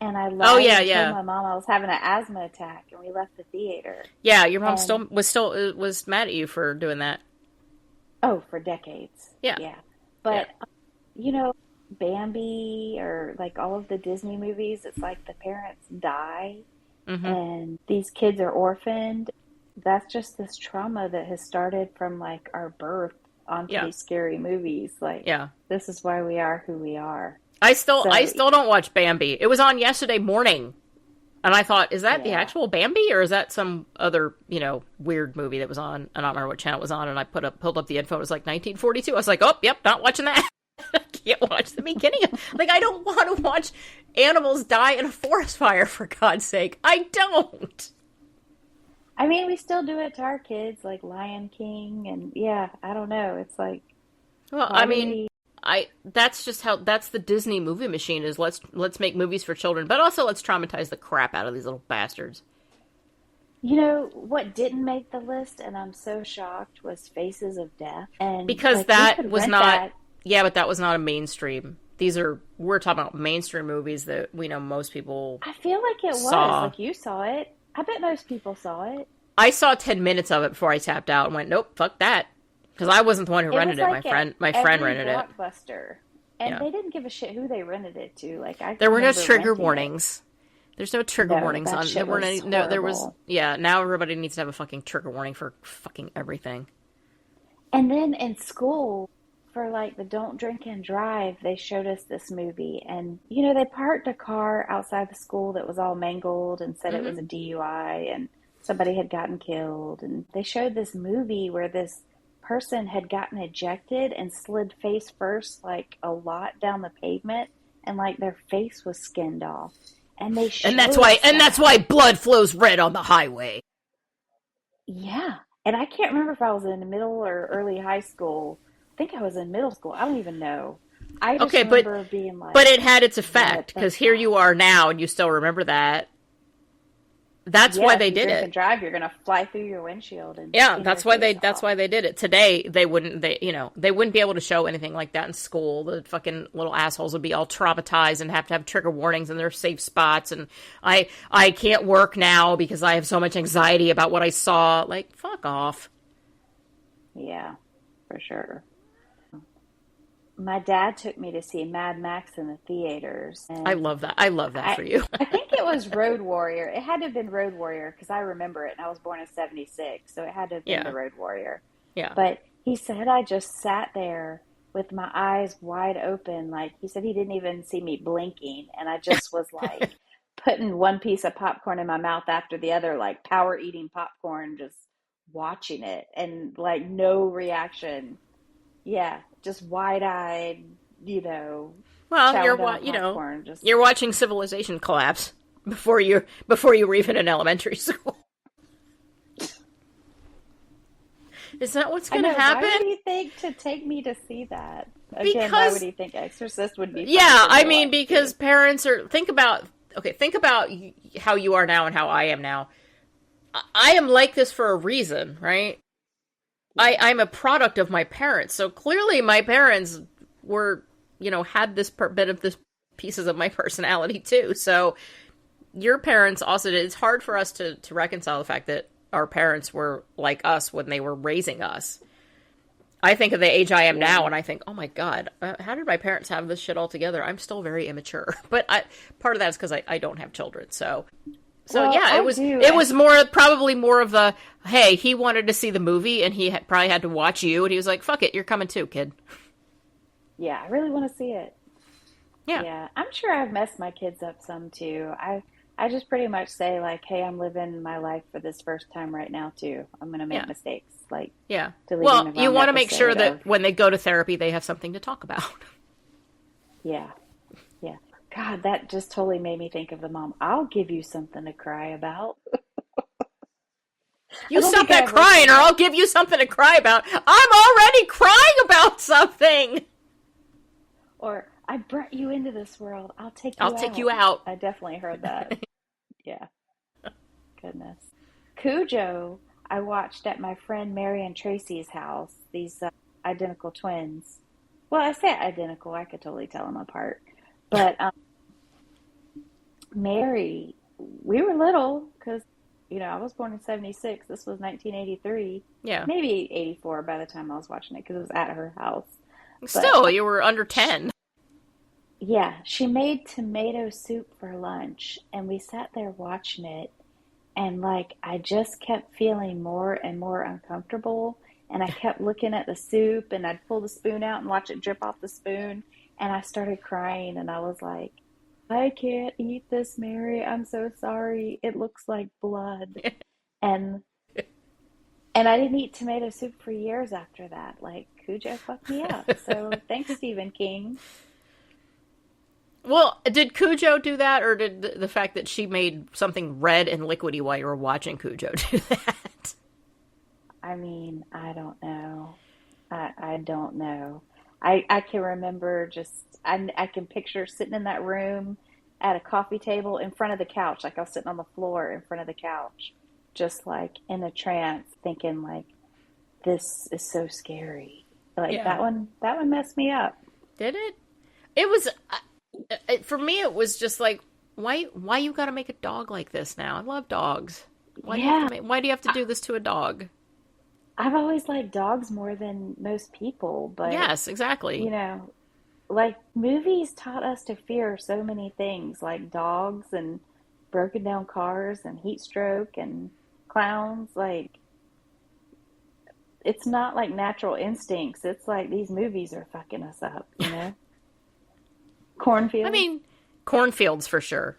S3: and I lied and told my mom I was having an asthma attack, and we left the theater. Yeah, your mom
S4: was mad at you for doing that.
S3: Oh, for decades.
S4: Yeah.
S3: But, Bambi or like all of the Disney movies, it's like the parents die, and these kids are orphaned. That's just this trauma that has started from like our birth onto these scary movies. Like, this is why we are who we are. I still
S4: don't watch Bambi. It was on yesterday morning, and I thought, is that the actual Bambi, or is that some other weird movie that was on? I don't remember what channel it was on, and I pulled up the info. It was like 1942. I was like, oh, yep, not watching that. I can't watch the beginning. Like, I don't want to watch animals die in a forest fire, for God's sake. I don't.
S3: I mean, we still do it to our kids, like Lion King, and I don't know. It's like,
S4: well, that's just that's the Disney movie machine is. Let's make movies for children, but also let's traumatize the crap out of these little bastards.
S3: You know what didn't make the list, and I'm so shocked, was Faces of Death. And
S4: Because
S3: like we
S4: that
S3: could
S4: was
S3: rent
S4: not,
S3: that.
S4: yeah, but that was not a mainstream. We're talking about mainstream movies that we know most people
S3: I feel like it was.
S4: saw.
S3: Like you saw it. I bet most people saw it.
S4: I saw 10 minutes of it before I tapped out and went, nope, fuck that. Because I wasn't the one who
S3: It
S4: rented
S3: was
S4: it.
S3: like
S4: My
S3: at
S4: friend
S3: every
S4: rented it.
S3: Blockbuster. And
S4: Yeah.
S3: they didn't give a shit who they rented it to. Like I
S4: There were no
S3: remember
S4: trigger
S3: renting it.
S4: warnings. There's no trigger
S3: No,
S4: warnings
S3: that
S4: on.
S3: shit
S4: There weren't
S3: was
S4: any. No, there was.
S3: horrible.
S4: Yeah, now everybody needs to have a fucking trigger warning for fucking everything.
S3: And then in school, for like the don't drink and drive, they showed us this movie. And, you know, they parked a car outside the school that was all mangled and said it was a DUI and somebody had gotten killed. And they showed this movie where this person had gotten ejected and slid face first, like a lot down the pavement, and like their face was skinned off. And they showed us
S4: That's
S3: that.
S4: why blood flows red on the highway.
S3: Yeah. And I can't remember if I was in the middle or early high school. I think I was in middle school. I don't even know. I just
S4: Okay,
S3: remember being like,
S4: but it had its effect
S3: what the
S4: because here
S3: fuck?
S4: you are now, and you still remember that. That's why
S3: if
S4: they
S3: you
S4: did
S3: drink
S4: it.
S3: and drive, you're gonna fly through your windshield and
S4: Yeah,
S3: skin
S4: that's
S3: your
S4: why
S3: face
S4: that's
S3: off.
S4: why they did it. Today they wouldn't they wouldn't be able to show anything like that in school. The fucking little assholes would be all traumatized and have to have trigger warnings in their safe spots, and I can't work now because I have so much anxiety about what I saw. Like, fuck off.
S3: Yeah, for sure. My dad took me to see Mad Max in the theaters, and
S4: I love that. I love that for you.
S3: I think it was Road Warrior. It had to have been Road Warrior because I remember it, and I was born in '76, so it had to have been
S4: Yeah.
S3: the Road Warrior.
S4: Yeah.
S3: But he said I just sat there with my eyes wide open. Like he said, he didn't even see me blinking, and I just was like putting one piece of popcorn in my mouth after the other, like power eating popcorn, just watching it, and like no reaction. Yeah, just wide eyed, you know,
S4: Well,
S3: chowing down on popcorn. Just
S4: you're watching civilization collapse before you were even in elementary school. Is that what's going to happen?
S3: Why would he think to take me to see that? Again, why would he think Exorcist would be?
S4: Yeah, I mean, because parents are think about how you are now and how I am now. I am like this for a reason, right? I'm a product of my parents, so clearly my parents were, had this bit of this pieces of my personality too. So your parents also did. It's hard for us to reconcile the fact that our parents were like us when they were raising us. I think of the age I am now, and I think, oh my God, how did my parents have this shit all together? I'm still very immature. But part of that is because I don't have children, so yeah, it was probably more of the, hey, he wanted to see the movie, and he probably had to watch you, and he was like, fuck it, you're coming too, kid.
S3: Yeah, I really want to see it. Yeah, I'm sure I've messed my kids up some too. I just pretty much say like, hey, I'm living my life for this first time right now too. I'm going to make mistakes. Like,
S4: yeah.
S3: deleting
S4: Well,
S3: the wrong
S4: you want to make sure
S3: episode
S4: that when they go to therapy, they have something to talk about.
S3: Yeah. Yeah. God, that just totally made me think of the mom. I'll give you something to cry about.
S4: You stop that crying or I'll give you something to cry about. I'm already crying about something.
S3: Or, I brought you into this world. I'll take
S4: you out.
S3: I definitely heard that. Yeah. Goodness. Cujo, I watched at my friend Mary and Tracy's house. These identical twins. Well, I say identical. I could totally tell them apart. But Mary, we were little because, I was born in '76. This was 1983.
S4: Yeah.
S3: Maybe 84 by the time I was watching it because it was at her house.
S4: Still, you were under 10.
S3: Yeah, she made tomato soup for lunch, and we sat there watching it, and like I just kept feeling more and more uncomfortable, and I kept looking at the soup, and I'd pull the spoon out and watch it drip off the spoon, and I started crying, and I was like, I can't eat this, Mary. I'm so sorry. It looks like blood. and I didn't eat tomato soup for years after that. Like, Cujo fucked me up. So thanks, Stephen King.
S4: Well, did Cujo do that, or did the fact that she made something red and liquidy while you were watching Cujo do that?
S3: I mean, I don't know. I don't know. I can remember I can picture sitting in that room at a coffee table in front of the couch, like I was sitting on the floor in front of the couch, just like in a trance thinking like, this is so scary. Like that one messed me up.
S4: Did it? It was, for me, it was just like, why you gotta make a dog like this now? I love dogs. Why do you have to do this to a dog?
S3: I've always liked dogs more than most people, but
S4: yes, exactly.
S3: You know, like movies taught us to fear so many things, like dogs and broken down cars and heat stroke and clowns. Like, it's not like natural instincts. It's like these movies are fucking us up, you know? Cornfields.
S4: I mean, cornfields for sure.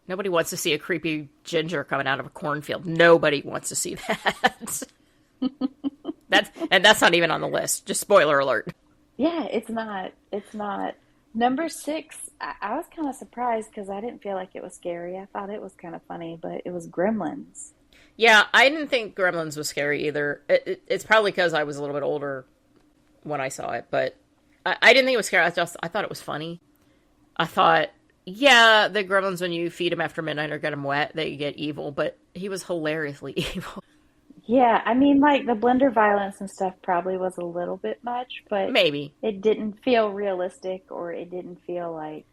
S4: Nobody wants to see a creepy ginger coming out of a cornfield. Nobody wants to see that. That's not even on the list. Just spoiler alert.
S3: Yeah, it's not. It's not. Number 6, I was kind of surprised because I didn't feel like it was scary. I thought it was kind of funny, but it was Gremlins.
S4: Yeah, I didn't think Gremlins was scary either. It's probably because I was a little bit older when I saw it, but I didn't think it was scary. I thought it was funny. I thought, yeah, the Gremlins, when you feed them after midnight or get them wet, they get evil, but he was hilariously evil.
S3: Yeah, I mean, like, the blender violence and stuff probably was a little bit much, but
S4: maybe
S3: it didn't feel realistic, or it didn't feel like,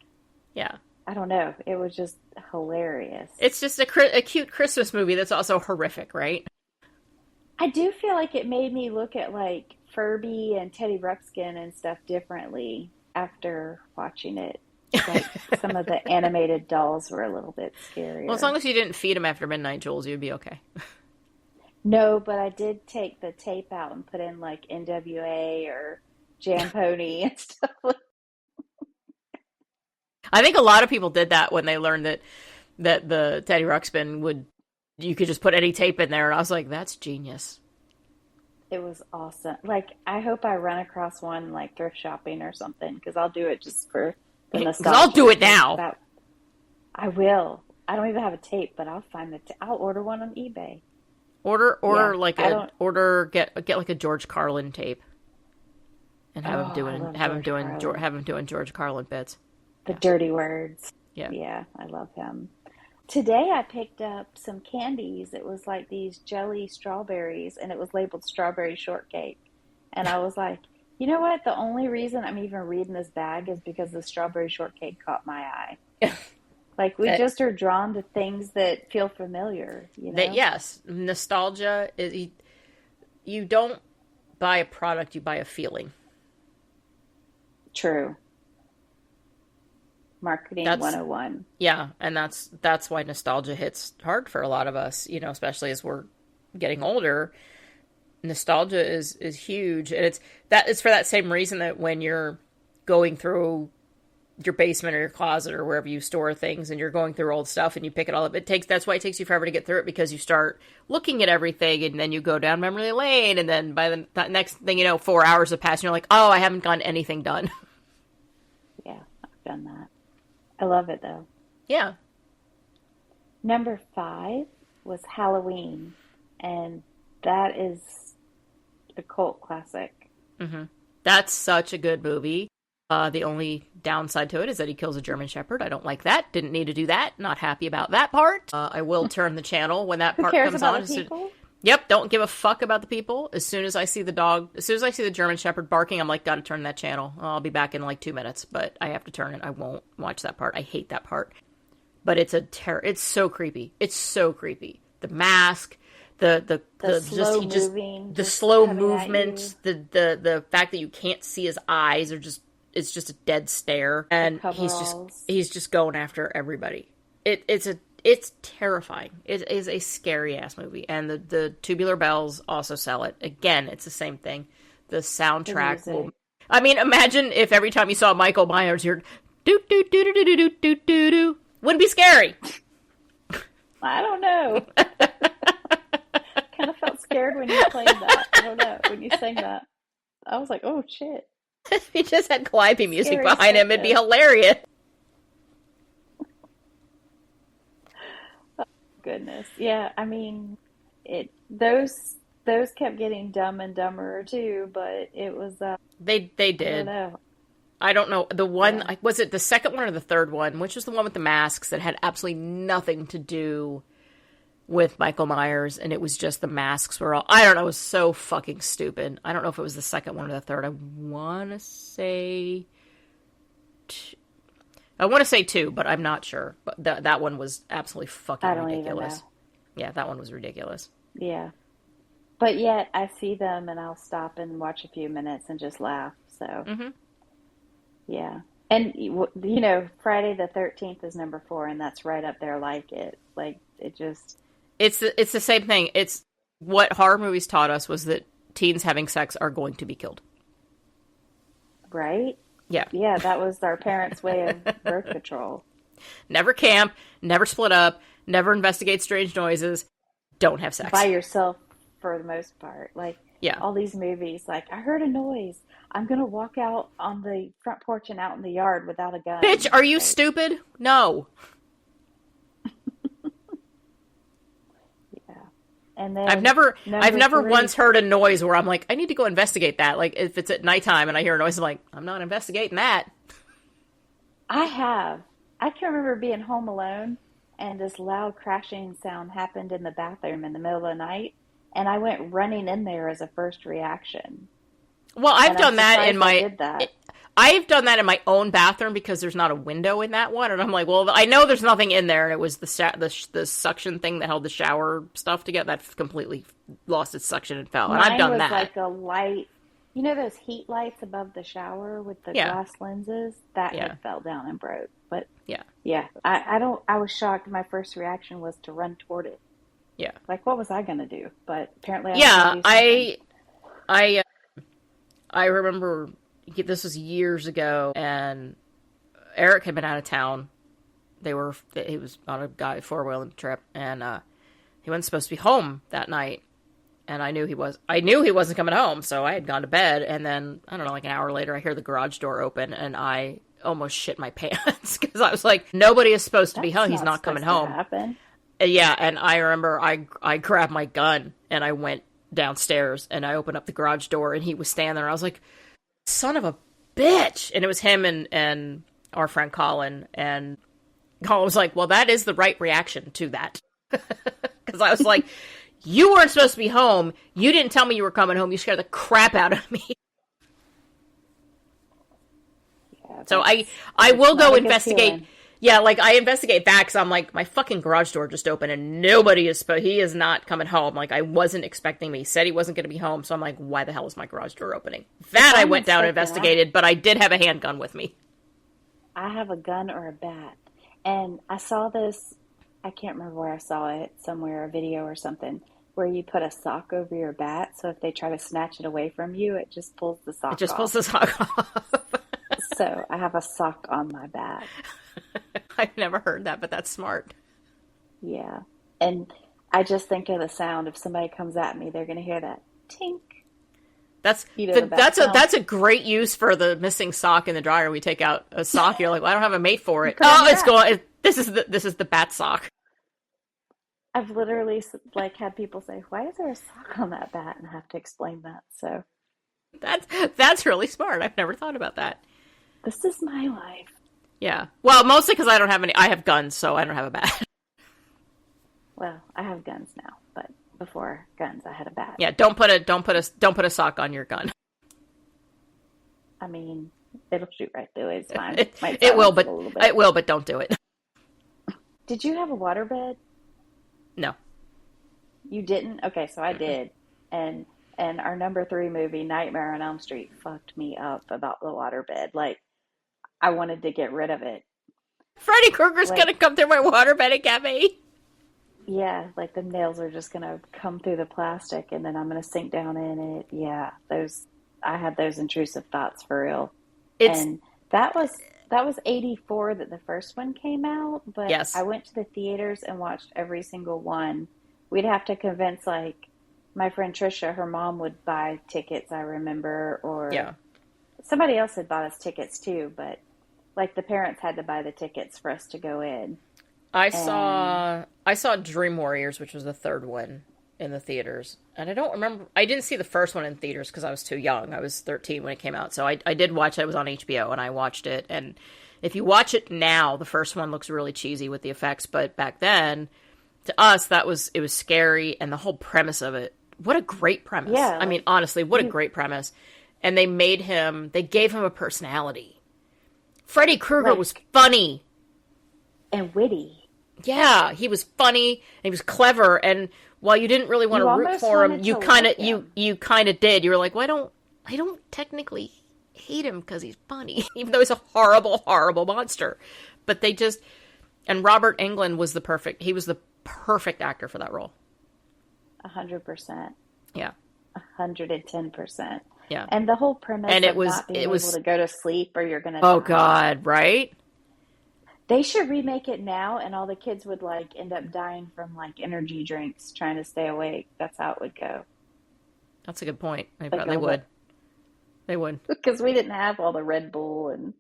S4: yeah,
S3: I don't know, it was just hilarious.
S4: It's just a cute Christmas movie that's also horrific, right?
S3: I do feel like it made me look at, like, Furby and Teddy Ruxpin and stuff differently after watching it. Like, some of the animated dolls were a little bit scarier.
S4: Well, as long as you didn't feed them after midnight, Jules, you'd be okay.
S3: No, but I did take the tape out and put in like NWA or Jam Pony and stuff like that.
S4: I think a lot of people did that when they learned that the Teddy Ruxpin you could just put any tape in there, and I was like, that's genius.
S3: It was awesome. Like, I hope I run across one like thrift shopping or something, because I'll do it just for the nostalgia.
S4: Because I'll do it now.
S3: I will. I don't even have a tape, but I'll find I'll order one on eBay.
S4: Order get like a George Carlin tape, and have him doing George Carlin bits.
S3: The dirty words.
S4: Yeah,
S3: I love him. Today I picked up some candies. It was like these jelly strawberries, and it was labeled strawberry shortcake. And I was like, you know what? The only reason I'm even reading this bag is because the strawberry shortcake caught my eye. Like, we just are drawn to things that feel familiar, you know?
S4: Yes, nostalgia is... You don't buy a product, you buy a feeling.
S3: True. Marketing 101.
S4: Yeah, and that's why nostalgia hits hard for a lot of us, you know, especially as we're getting older. Nostalgia is huge, and it's for that same reason that when you're going through your basement or your closet or wherever you store things and you're going through old stuff and you pick it all up, that's why it takes you forever to get through it, because you start looking at everything and then you go down memory lane, and then by the next thing you know, 4 hours have passed and you're like, oh, I haven't gotten anything done.
S3: Yeah, I've done that. I love it though.
S4: Yeah.
S3: Number 5 was Halloween, and that is a cult classic.
S4: Mm-hmm. That's such a good movie. The only downside to it is that he kills a German Shepherd. I don't like that. Didn't need to do that. Not happy about that part. I will turn the channel when that part comes on.
S3: Who cares about the people?
S4: Yep, don't give a fuck about the people. As soon as I see the German Shepherd barking, I'm like, gotta turn that channel. I'll be back in like 2 minutes, but I have to turn it. I won't watch that part. I hate that part. But it's it's so creepy. It's so creepy. The mask, the slow movement, the fact that you can't see his eyes, or it's just a dead stare, and he's just going after everybody. It's terrifying. It is a scary ass movie, and the Tubular Bells also sell it. Again, it's the same thing. The soundtrack will. I mean, imagine if every time you saw Michael Myers, you're do do do do do do do do do. Wouldn't be scary.
S3: I don't know. Kind of felt scared when you played that. I don't know, when you sang that. I was like, oh shit.
S4: If he just had Calliope music behind him, it'd be hilarious.
S3: Goodness. Yeah, I mean, those kept getting dumb and dumber too, but it was
S4: they did. I don't know. The one, was it the second one or the third one? Which was the one with the masks that had absolutely nothing to do with Michael Myers, and it was just the masks were all, I don't know, it was so fucking stupid. I don't know if it was the second one or the third. I want to say two, but I'm not sure. But that one was absolutely fucking ridiculous. Yeah, that one was ridiculous.
S3: Yeah. But yet, I see them and I'll stop and watch a few minutes and just laugh. So, yeah. And, Friday the 13th is number 4, and that's right up there like it. Like, it just...
S4: It's the same thing. It's what horror movies taught us was that teens having sex are going to be killed.
S3: Right?
S4: Yeah.
S3: Yeah, that was our parents' way of birth control.
S4: Never camp, never split up, never investigate strange noises, don't have sex.
S3: By yourself for the most part. Like,
S4: yeah.
S3: All these movies, like, I heard a noise. I'm going to walk out on the front porch and out in the yard without a gun.
S4: Bitch, are you stupid? No.
S3: And then
S4: I've never once heard a noise where I'm like, I need to go investigate that. Like, if it's at nighttime and I hear a noise, I'm like, I'm not investigating that.
S3: I can remember being home alone and this loud crashing sound happened in the bathroom in the middle of the night, and I went running in there as a first reaction.
S4: Well, I've done that in I've done that in my own bathroom because there's not a window in that one, and I'm like, well, I know there's nothing in there, and it was the suction thing that held the shower stuff together that completely lost its suction and fell. And I've done that.
S3: Mine was like a light, those heat lights above the shower with the glass lenses that had fell down and broke. But yeah, I was shocked. My first reaction was to run toward it.
S4: Yeah,
S3: like what was I gonna do? But apparently,
S4: I remember. This was years ago, and Eric had been out of town. He was on a four-wheeling trip, and he wasn't supposed to be home that night. And I knew he wasn't coming home, so I had gone to bed. And then I don't know, like an hour later, I hear the garage door open, and I almost shit my pants because I was like, nobody is supposed to be home. He's not coming home. Yeah, and I remember I grabbed my gun and I went downstairs and I opened up the garage door, and he was standing there. I was like, son of a bitch. And it was him and our friend Colin, and Colin was like, well, that is the right reaction to that. Because I was like, you weren't supposed to be home, you didn't tell me you were coming home, you scared the crap out of me. So I will go investigate. Yeah, like, I investigate that because I'm like, my fucking garage door just opened and he is not coming home. Like, I wasn't expecting me. He said he wasn't going to be home, so I'm like, why the hell is my garage door opening? That I went down and investigated, but I did have a handgun with me.
S3: I have a gun or a bat. And I saw this, I can't remember where I saw it, somewhere, a video or something, where you put a sock over your bat, so if they try to snatch it away from you, it just pulls the sock off.
S4: It just pulls the sock off.
S3: So I have a sock on my bat.
S4: I've never heard that, but that's smart.
S3: Yeah. And I just think of the sound. If somebody comes at me, they're going to hear that tink.
S4: That's a great use for the missing sock in the dryer. We take out a sock. You're like, well, I don't have a mate for it. Oh, it's going. This is the bat sock.
S3: I've literally had people say, "Why is there a sock on that bat?" And I have to explain that. So
S4: that's really smart. I've never thought about that.
S3: This is my life.
S4: Yeah. Well, mostly because I don't have any. I have guns, so I don't have a bat.
S3: Well, I have guns now, but before guns, I had a bat.
S4: Yeah. Don't put a sock on your gun.
S3: I mean, it'll shoot right through it. It's fine.
S4: It will, but don't do it.
S3: Did you have a waterbed?
S4: No.
S3: You didn't? Okay, so I did. And our number 3 movie, Nightmare on Elm Street, fucked me up about the waterbed. Like, I wanted to get rid of it.
S4: Freddy Krueger's gonna come through my waterbed and get me.
S3: Yeah, like the nails are just gonna come through the plastic and then I'm gonna sink down in it. Yeah, I had those intrusive thoughts for real. And that was 84 that the first one came out, but
S4: yes.
S3: I went to the theaters and watched every single one. We'd have to convince, like, my friend Trisha, her mom would buy tickets, I remember, or somebody else had bought us tickets too, but like the parents had to buy the tickets for us to go in.
S4: I saw Dream Warriors, which was the third one in the theaters, and I don't remember. I didn't see the first one in theaters because I was too young. I was 13 when it came out, so I did watch it. It was on HBO, and I watched it. And if you watch it now, the first one looks really cheesy with the effects, but back then, to us, it was scary, and the whole premise of it. What a great premise.
S3: Yeah,
S4: I mean, honestly, what a great premise. And they gave him a personality. Freddy Krueger was funny.
S3: And witty.
S4: Yeah, he was funny, and he was clever, and while you didn't really want to root for him, you kind of did. You were like, well, I don't technically hate him because he's funny, even though he's a horrible, horrible monster. But and Robert Englund was the perfect actor for that role.
S3: 100%.
S4: Yeah.
S3: 110%.
S4: Yeah.
S3: And the whole premise
S4: and
S3: of not being able to go to sleep or you're going to die.
S4: Oh, God, right?
S3: They should remake it now, and all the kids would, like, end up dying from, like, energy drinks trying to stay awake. That's how it would go.
S4: That's a good point. They would. They would.
S3: Because we didn't have all the Red Bull and...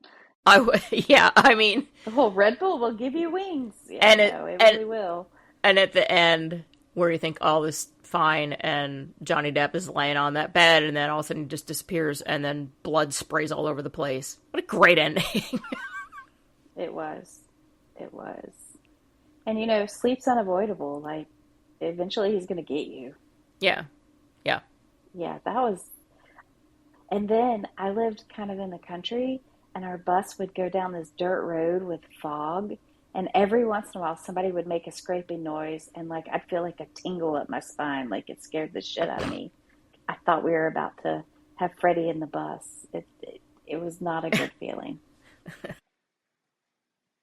S4: Yeah, I mean...
S3: The whole Red Bull will give you wings. Yeah,
S4: and
S3: it really will.
S4: And at the end, where you think all is fine, and Johnny Depp is laying on that bed, and then all of a sudden he just disappears, and then blood sprays all over the place. What a great ending.
S3: It was. And, you know, sleep's unavoidable. Like, eventually he's going to get you.
S4: Yeah. Yeah.
S3: Yeah, that was... And then I lived kind of in the country, and our bus would go down this dirt road with fog, and every once in a while somebody would make a scraping noise, and, like, I'd feel like a tingle up my spine, like it scared the shit out of me. I thought we were about to have Freddy in the bus. It was not a good feeling.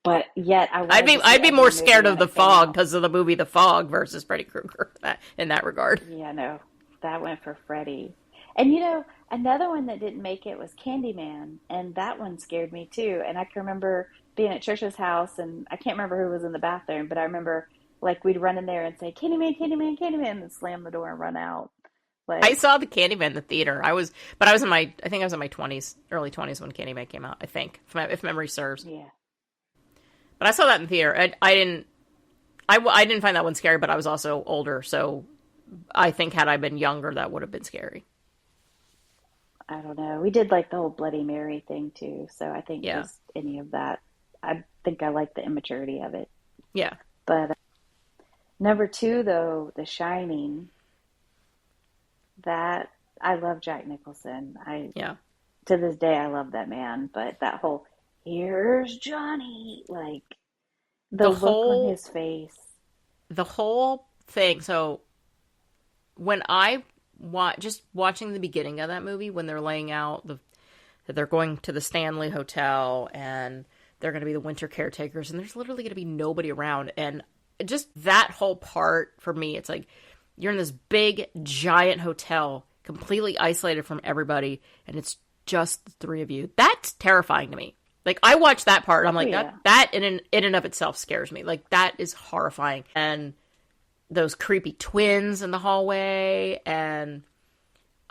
S3: But yet,
S4: I'd be more scared of the fog because of the movie The Fog versus Freddy Krueger in that regard.
S3: Yeah, no, that went for Freddy. And you know, another one that didn't make it was Candyman, and that one scared me too. And I can remember being at Trisha's house, and I can't remember who was in the bathroom, but I remember like we'd run in there and say Candyman, Candyman, Candyman, and slam the door and run out. Like,
S4: I saw the Candyman in the theater. I think I was in my 20s, early 20s when Candyman came out. I think, if memory serves.
S3: Yeah.
S4: But I saw that in the theater. I didn't find that one scary, but I was also older, so I think had I been younger, that would have been scary.
S3: I don't know. We did like the whole Bloody Mary thing too, so I think just any of that. I think I like the immaturity of it.
S4: Yeah.
S3: But number 2, though, The Shining. That I love Jack Nicholson. To this day I love that man. But that whole "Here's Johnny," like the look on his face, the
S4: whole thing. So when I watching the beginning of that movie, when they're laying out that they're going to the Stanley Hotel and they're going to be the winter caretakers, and there's literally going to be nobody around, and just that whole part for me, it's like you're in this big giant hotel, completely isolated from everybody, and it's just the 3 of you. That's terrifying to me. Like, I watched that part, and I'm like, that in and of itself scares me. Like, that is horrifying. And those creepy twins in the hallway, and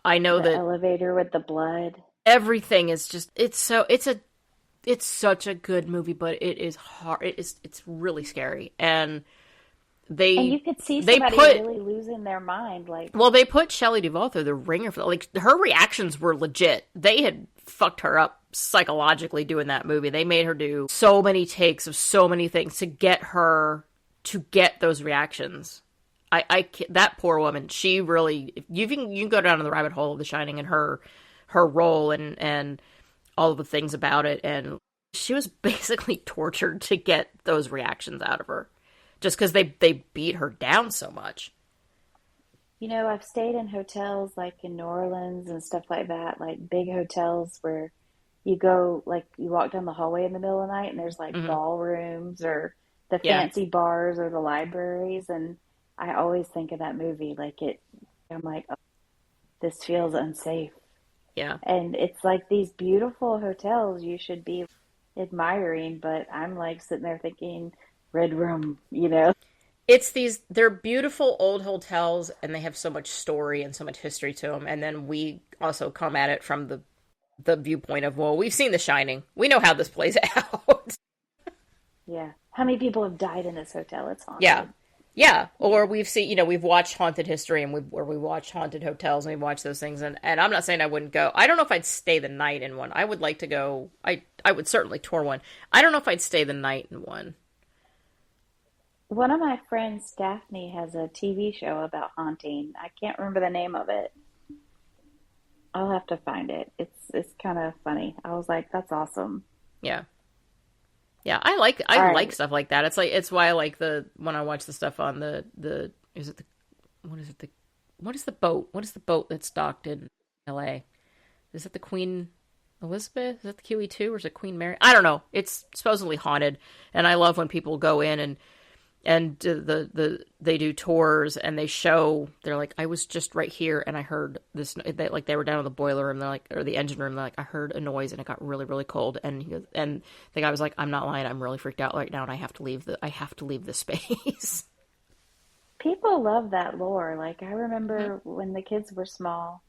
S4: I know
S3: the elevator with the blood.
S4: Everything is just, it's such a good movie, but it is hard. It's really scary. And
S3: you could see somebody really losing their mind. Like,
S4: well, they put Shelley Duvall through the ringer for like her reactions were legit. They had fucked her up psychologically doing that movie. They made her do so many takes of so many things to get her to get those reactions. That poor woman. She really, you can go down to the rabbit hole of The Shining and her role and all of the things about it. And she was basically tortured to get those reactions out of her. Just because they beat her down so much.
S3: You know, I've stayed in hotels like in New Orleans and stuff like that, like big hotels where you go, like you walk down the hallway in the middle of the night and there's like ballrooms or the fancy bars or the libraries. And I always think of that movie. Like I'm like, oh, this feels unsafe.
S4: Yeah.
S3: And it's like these beautiful hotels you should be admiring, but I'm like sitting there thinking, Red Room, you know?
S4: They're beautiful old hotels, and they have so much story and so much history to them. And then we also come at it from the viewpoint of, well, we've seen The Shining. We know how this plays out.
S3: Yeah. How many people have died in this hotel? It's haunted.
S4: Yeah. Yeah. Or we've seen, we've watched Haunted History, and we watched Haunted Hotels, and we watched those things. And I'm not saying I wouldn't go. I don't know if I'd stay the night in one. I would like to go. I would certainly tour one. I don't know if I'd stay the night in one.
S3: One of my friends, Daphne, has a TV show about haunting. I can't remember the name of it. I'll have to find it. It's kind of funny. I was like, that's awesome.
S4: Yeah. Yeah, I like
S3: right.
S4: stuff like that. It's why I like when I watch the stuff on the what is the boat? What is the boat that's docked in LA? Is it the Queen Elizabeth? Is it the QE2 or is it Queen Mary? I don't know. It's supposedly haunted, and I love when people go in and they do tours and they show, they're like, I was just right here and I heard this, they were down in the boiler room, they're like, or the engine room, they're like, I heard a noise and it got really, really cold, and the guy was like, I'm not lying, I'm really freaked out right now and I have to leave the space.
S3: People love that lore. Like, I remember when the kids were small.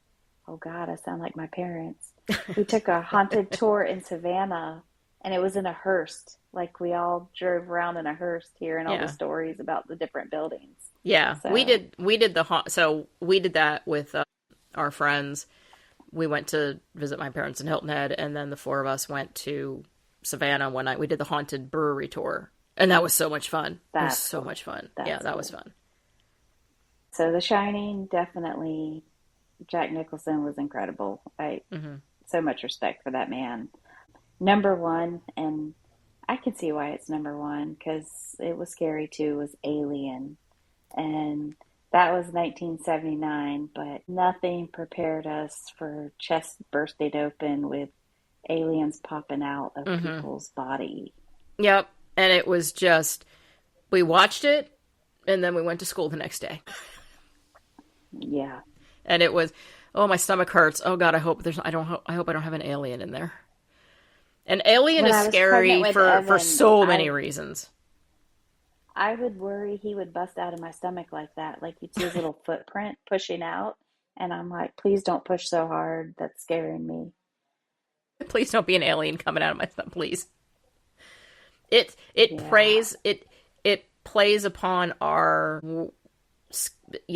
S3: Oh God, I sound like my parents. We took a haunted tour in Savannah, and it was in a hearse. Like, we all drove around in a hearse hearing all the stories about the different buildings.
S4: Yeah,
S3: so.
S4: we did that with our friends. We went to visit my parents in Hilton Head, and then the four of us went to Savannah one night. We did the haunted brewery tour, and that was so much fun. That was so much fun. That was fun.
S3: So The Shining, definitely, Jack Nicholson was incredible. So much respect for that man. Number one, and I can see why it's number one, because it was scary too, was Alien. And that was 1979, but nothing prepared us for chests bursting open with aliens popping out of people's body.
S4: Yep. And it was just, we watched it, and then we went to school the next day.
S3: Yeah.
S4: And it was, oh, my stomach hurts. Oh God, I hope I don't have an alien in there. An alien is scary for so many reasons.
S3: I would worry he would bust out of my stomach like that. Like, you'd see his little footprint pushing out, and I'm like, please don't push so hard. That's scaring me.
S4: Please don't be an alien coming out of my stomach, please. It plays upon our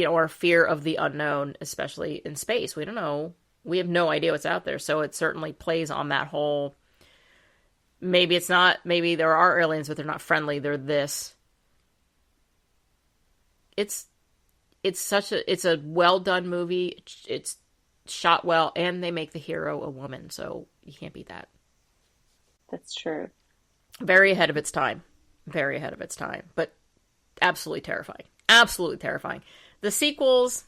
S4: our fear of the unknown, especially in space. We don't know. We have no idea what's out there. So it certainly plays on that whole, maybe there are aliens, but they're not friendly. They're this. It's a well done movie. It's shot well, and they make the hero a woman. So you can't beat that.
S3: That's true.
S4: Very ahead of its time. Very ahead of its time. But absolutely terrifying. Absolutely terrifying. The sequels,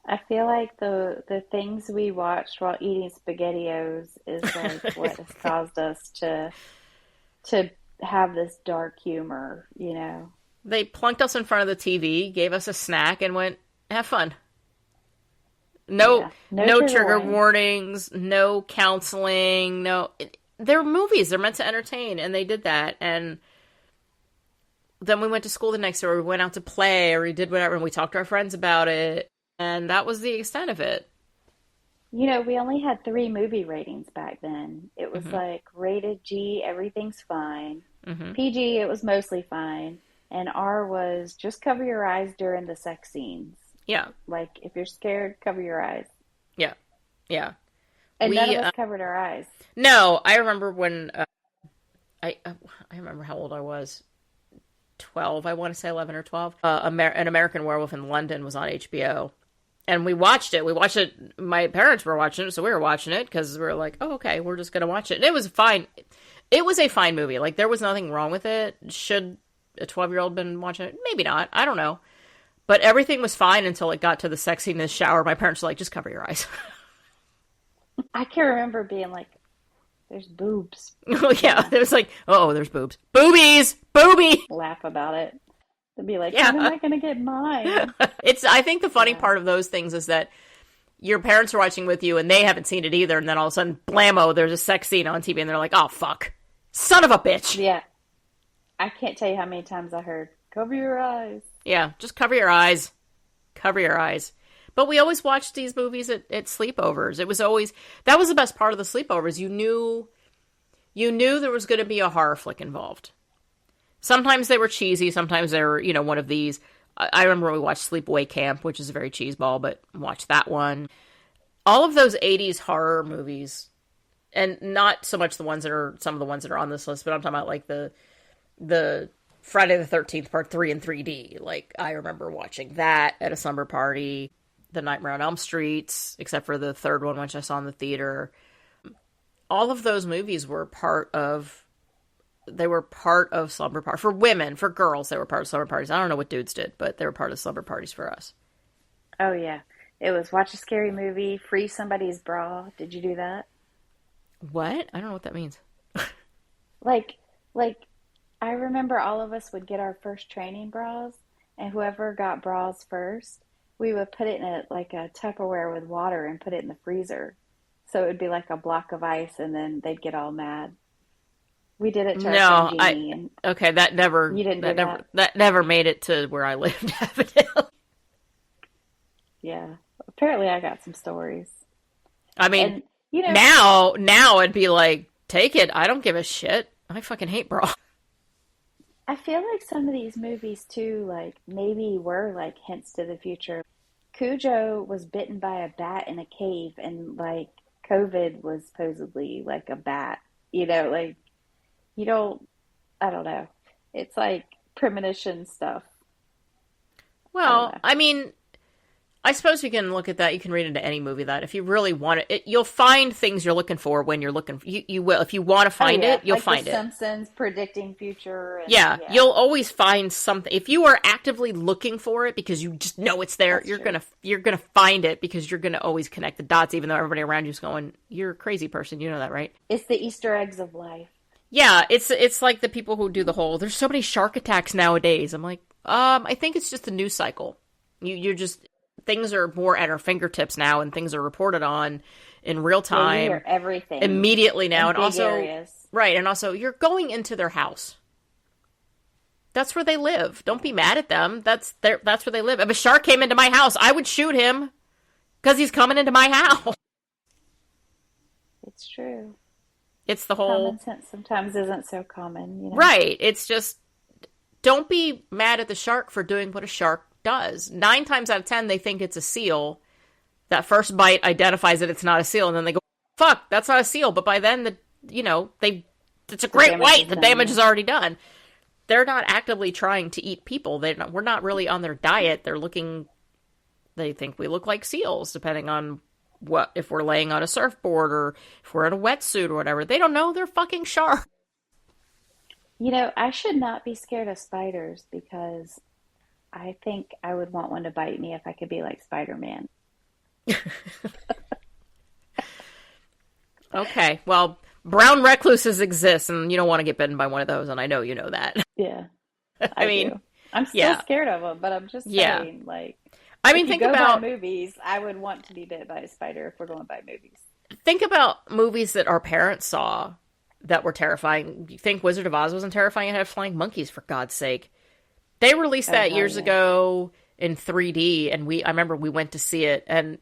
S3: I feel like the things we watched while eating SpaghettiOs is like what has caused us to have this dark humor,
S4: They plunked us in front of the TV, gave us a snack, and went, have fun. No trigger warnings, no counseling, they're movies. They're meant to entertain, and they did that. And then we went to school the next day, or we went out to play, or we did whatever, and we talked to our friends about it, and that was the extent of it.
S3: We only had 3 movie ratings back then. It was like rated G, everything's fine. PG, it was mostly fine. And R was just cover your eyes during the sex scenes.
S4: Yeah.
S3: Like, if you're scared, cover your eyes.
S4: Yeah. Yeah.
S3: And none of us covered our eyes.
S4: No, I remember when, I remember how old I was. 12, I want to say 11 or 12. An American Werewolf in London was on HBO. And we watched it. My parents were watching it, so we were watching it because we were like, oh, okay, we're just going to watch it. And it was fine. It was a fine movie. Like, there was nothing wrong with it. Should a 12-year-old been watching it? Maybe not. I don't know. But everything was fine until it got to the sex scene in the shower. My parents were like, just cover your eyes.
S3: I can remember being like, there's boobs.
S4: Oh, yeah. It was like, oh, there's boobs. Boobies! Booby!
S3: Laugh about it. They'd be like, when am I going to get mine?
S4: I think the funny part of those things is that your parents are watching with you and they haven't seen it either. And then all of a sudden, blammo, there's a sex scene on TV and they're like, oh, fuck. Son of a bitch.
S3: Yeah. I can't tell you how many times I heard, cover your eyes.
S4: Yeah, just cover your eyes. Cover your eyes. But we always watched these movies at sleepovers. It was always, that was the best part of the sleepovers. You knew there was going to be a horror flick involved. Sometimes they were cheesy. Sometimes they were, one of these. I remember we watched Sleepaway Camp, which is a very cheeseball, but watch that one. All of those 80s horror movies, and not so much some of the ones that are on this list, but I'm talking about like the the Friday the 13th Part 3 in 3D. Like, I remember watching that at a slumber party. The Nightmare on Elm Street, except for the third one, which I saw in the theater. All of those movies were part of slumber parties. For women, for girls, they were part of slumber parties. I don't know what dudes did, but they were part of slumber parties for us.
S3: Oh, yeah. It was watch a scary movie, free somebody's bra. Did you do that?
S4: What? I don't know what that means.
S3: Like, I remember all of us would get our first training bras, and whoever got bras first, we would put it in a Tupperware with water and put it in the freezer. So it would be like a block of ice, and then they'd get all mad. We did it to our friend Jeannie.
S4: Okay, that never.
S3: You didn't do that?
S4: That never made it to where I lived, evidently.
S3: Yeah, apparently I got some stories.
S4: I mean, and, now it'd be like, take it. I don't give a shit. I fucking hate bra.
S3: I feel like some of these movies too, like maybe were like hints to the future. Cujo was bitten by a bat in a cave, and like COVID was supposedly like a bat. Like I don't know. It's like premonition stuff.
S4: Well, I mean, I suppose you can look at that. You can read into any movie that if you really want it, you'll find things you're looking for when you're looking. You will. If you want to find it, you'll find it.
S3: Simpsons predicting future.
S4: Yeah, you'll always find something. If you are actively looking for it because you just know it's there, you're gonna find it because you're gonna always connect the dots, even though everybody around you's going, "You're a crazy person." You know that, right?
S3: It's the Easter eggs of life.
S4: Yeah, it's like the people who do the whole. There's so many shark attacks nowadays. I'm like, I think it's just a news cycle. You're just. Things are more at our fingertips now, and things are reported on in real time.
S3: You hear everything
S4: immediately now, and also
S3: areas.
S4: Right, and also you're going into their house. That's where they live. Don't be mad at them. That's where they live. If a shark came into my house, I would shoot him because he's coming into my house.
S3: It's true.
S4: It's the whole
S3: common sense sometimes isn't so common,
S4: Right. It's just don't be mad at the shark for doing what a shark does. 9 times out of 10, they think it's a seal. That first bite identifies that it's not a seal, and then they go, "Fuck, that's not a seal." But by then, it's a great white. The damage is already done. They're not actively trying to eat people. We're not really on their diet. They think we look like seals, depending on if we're laying on a surfboard or if we're in a wetsuit or whatever. They don't know they're fucking sharks.
S3: I should not be scared of spiders because I think I would want one to bite me if I could be like Spider-Man. Okay,
S4: well, brown recluses exist, and you don't want to get bitten by one of those, and I know you know that.
S3: Yeah,
S4: I mean,
S3: do. I'm still scared of them, but I'm just saying, like,
S4: think about
S3: movies. I would want to be bit by a spider if we're going by movies.
S4: Think about movies that our parents saw that were terrifying. You think Wizard of Oz wasn't terrifying? It had flying monkeys, for God's sake. They released that years ago in 3D, and I remember we went to see it, and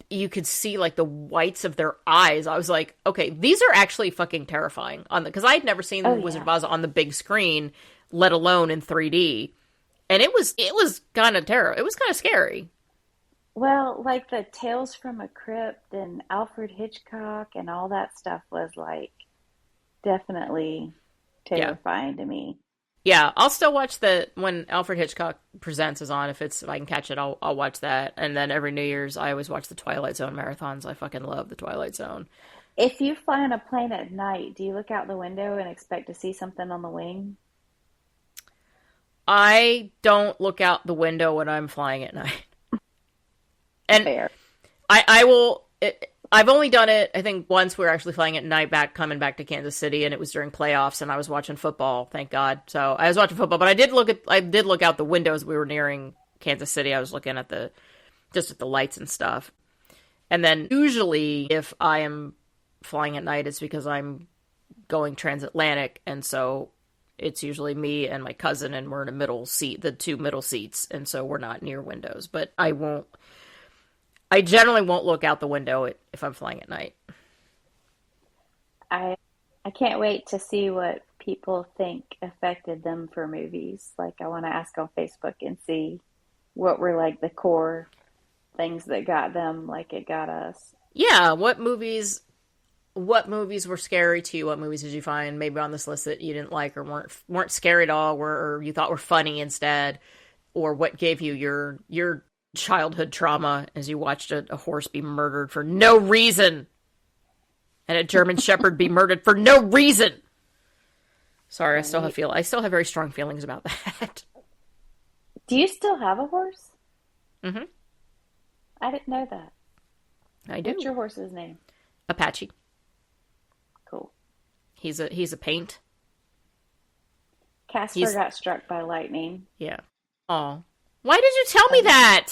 S4: you could see like the whites of their eyes. I was like, okay, these are actually fucking terrifying because I had never seen Wizard of Oz on the big screen, let alone in 3D, and it was kind of terrible. It was kind of scary.
S3: Well, like the Tales from a Crypt and Alfred Hitchcock and all that stuff was like definitely terrifying to me.
S4: Yeah, I'll still watch when Alfred Hitchcock Presents is on. If I can catch it, I'll watch that. And then every New Year's, I always watch the Twilight Zone marathons. I fucking love the Twilight Zone.
S3: If you fly on a plane at night, do you look out the window and expect to see something on the wing?
S4: I don't look out the window when I'm flying at night. And
S3: fair.
S4: I will. I've only done it, I think, once. We were actually flying at night coming back to Kansas City, and it was during playoffs, and I was watching football, thank God. So I was watching football, but I did look out the windows. We were nearing Kansas City. I was looking at the lights and stuff. And then usually if I am flying at night, it's because I'm going transatlantic, and so it's usually me and my cousin, and we're in a middle seat, the 2 middle seats, and so we're not near windows. But I generally won't look out the window if I'm flying at night.
S3: I can't wait to see what people think affected them for movies. Like, I want to ask on Facebook and see what were like the core things that got them like it got us.
S4: Yeah, what movies what movies were scary to you? What movies did you find maybe on this list that you didn't like or weren't scary at all, or you thought were funny instead? Or what gave you your childhood trauma as you watched a horse be murdered for no reason and a German Shepherd be murdered for no reason? Sorry, I still have very strong feelings about that.
S3: Do you still have a horse?
S4: Mm-hmm.
S3: I didn't know that.
S4: I do.
S3: What's your horse's name?
S4: Apache.
S3: Cool.
S4: He's a paint.
S3: Casper got struck by lightning.
S4: Yeah. Oh. Why did you tell me that?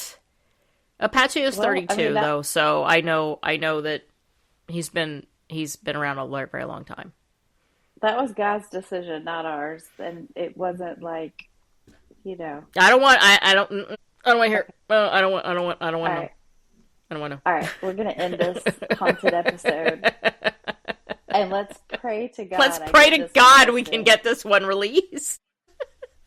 S4: Apache is 32 though, so I know that he's been around a very long time.
S3: That was God's decision, not ours, and it wasn't like, I
S4: don't want to hear. I don't want to know. I don't want to.
S3: All right, we're gonna end this haunted episode, and let's pray to God.
S4: Let's pray to God we can get this one released.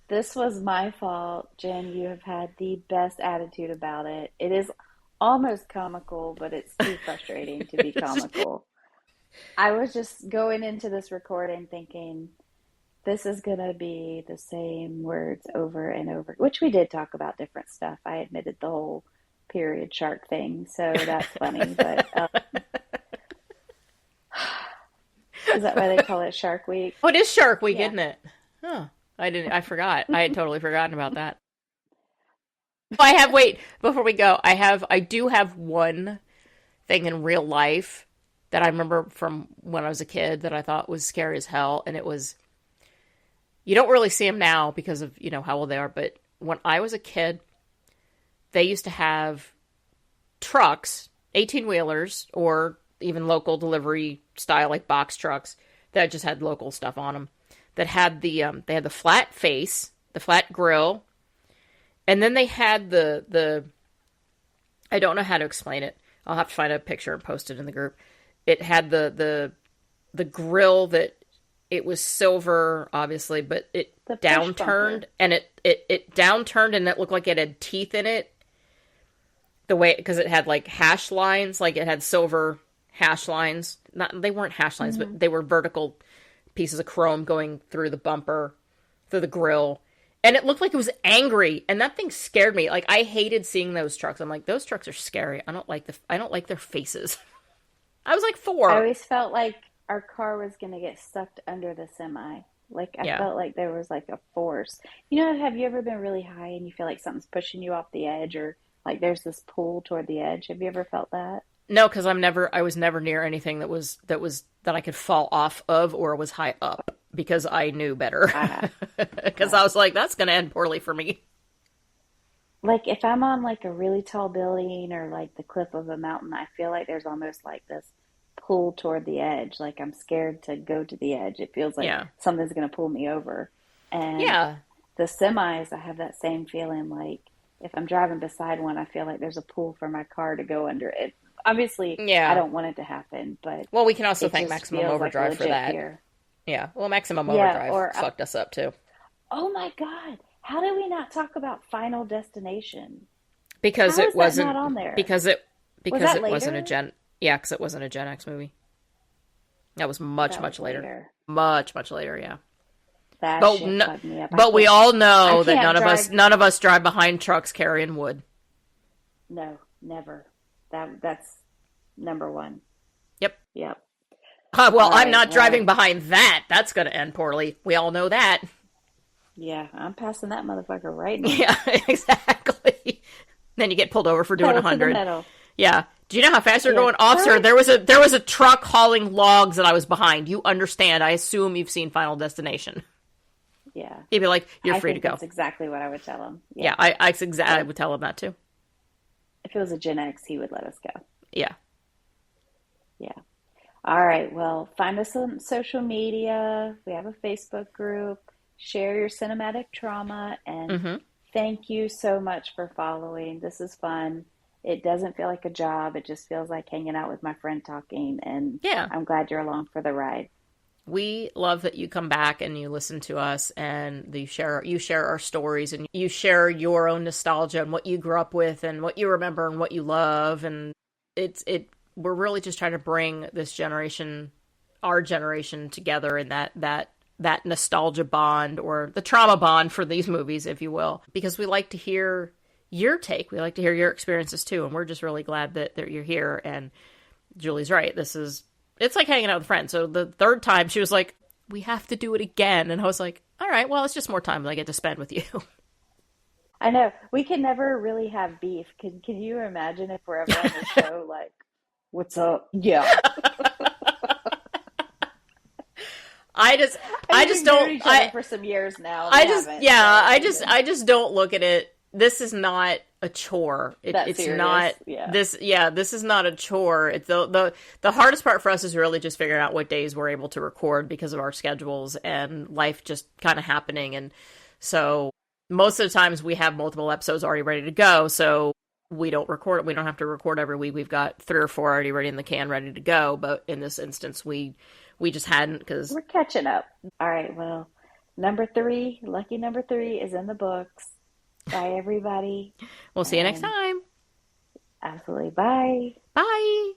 S3: This was my fault, Jen. You have had the best attitude about it. It is almost comical, but it's too frustrating to be comical. I was just going into this recording thinking, this is going to be the same words over and over, which we did talk about different stuff. I admitted the whole period shark thing, so that's funny. But is that why they call it Shark Week?
S4: Oh, it is Shark Week, isn't it? Huh. I forgot. I had totally forgotten about that. Before we go, I do have one thing in real life that I remember from when I was a kid that I thought was scary as hell. And it was, you don't really see them now because of, how old they are. But when I was a kid, they used to have trucks, 18-wheelers, or even local delivery style, like box trucks that just had local stuff on them. That had they had the flat face, the flat grill, and then they had the I don't know how to explain it. I'll have to find a picture and post it in the group. It had the grill that it was silver, obviously, but it downturned, and it downturned, and it looked like it had teeth in it. The way, because it had like hash lines, like it had silver hash lines. They weren't hash lines, but they were vertical pieces of chrome going through the bumper, through the grill. And it looked like it was angry, and that thing scared me. Like, I hated seeing those trucks. I'm like, those trucks are scary. I don't like their faces. I was like 4.
S3: I always felt like our car was going to get sucked under the semi. Like, I felt like there was like a force. Have you ever been really high and you feel like something's pushing you off the edge, or like there's this pull toward the edge? Have you ever felt that?
S4: No, because I was never near anything that I could fall off of or was high up, because I knew better. Because I was like, that's going to end poorly for me.
S3: Like, if I'm on like a really tall building or like the cliff of a mountain, I feel like there's almost like this pull toward the edge. Like, I'm scared to go to the edge. It feels like something's going to pull me over. And the semis, I have that same feeling. Like, if I'm driving beside one, I feel like there's a pull for my car to go under it. Obviously, I don't want it to happen, but
S4: we can also thank Maximum Overdrive like for that. Fear. Yeah, well, Maximum Overdrive fucked us up too.
S3: Oh my God, how did we not talk about Final Destination?
S4: Because
S3: how
S4: it wasn't
S3: not on there.
S4: Because it
S3: later?
S4: wasn't a Gen. Yeah, because it wasn't a Gen X movie. That was much later. Much later. Yeah.
S3: That bugged me up.
S4: But we all know that none of us drive behind trucks carrying wood.
S3: No, never. That's number one.
S4: Yep.
S3: Well,
S4: I'm not driving behind that. That's going to end poorly. We all know that.
S3: Yeah, I'm passing that motherfucker right now.
S4: Yeah, exactly. Then you get pulled over for doing 100. Yeah. Do you know how fast you're going? Officer, there was a truck hauling logs that I was behind. You understand. I assume you've seen Final Destination.
S3: Yeah.
S4: He'd be like, you're free to go.
S3: That's exactly what I would tell him.
S4: Yeah, I would tell him that too.
S3: If it was a Gen X, he would let us go.
S4: Yeah.
S3: All right. Well, find us on social media. We have a Facebook group. Share your cinematic trauma. And thank you so much for following. This is fun. It doesn't feel like a job. It just feels like hanging out with my friend talking. And I'm glad you're along for the ride.
S4: We love that you come back and you listen to us, and you share our stories, and you share your own nostalgia and what you grew up with and what you remember and what you love. And we're really just trying to bring this generation, our generation, together in that nostalgia bond, or the trauma bond for these movies, if you will, because we like to hear your take. We like to hear your experiences too. And we're just really glad that you're here. And Julie's right. It's like hanging out with friends. So the third time she was like, we have to do it again. And I was like, all right, well, it's just more time that I get to spend with you.
S3: I know. We can never really have beef. Can you imagine if we're ever on the show, like, what's up? Yeah.
S4: I just don't.
S3: For some years now.
S4: I just don't look at it. This is not a chore. It's serious. Not this. Yeah, this is not a chore. It's the hardest part for us is really just figuring out what days we're able to record because of our schedules and life just kind of happening. And so most of the times we have multiple episodes already ready to go. So we don't record. We don't have to record every week. We've got 3 or 4 already ready in the can, ready to go. But in this instance, we just hadn't, because
S3: we're catching up. All right. Well, lucky number 3 is in the books. Bye, everybody.
S4: We'll see you next time.
S3: Absolutely. Bye.
S4: Bye.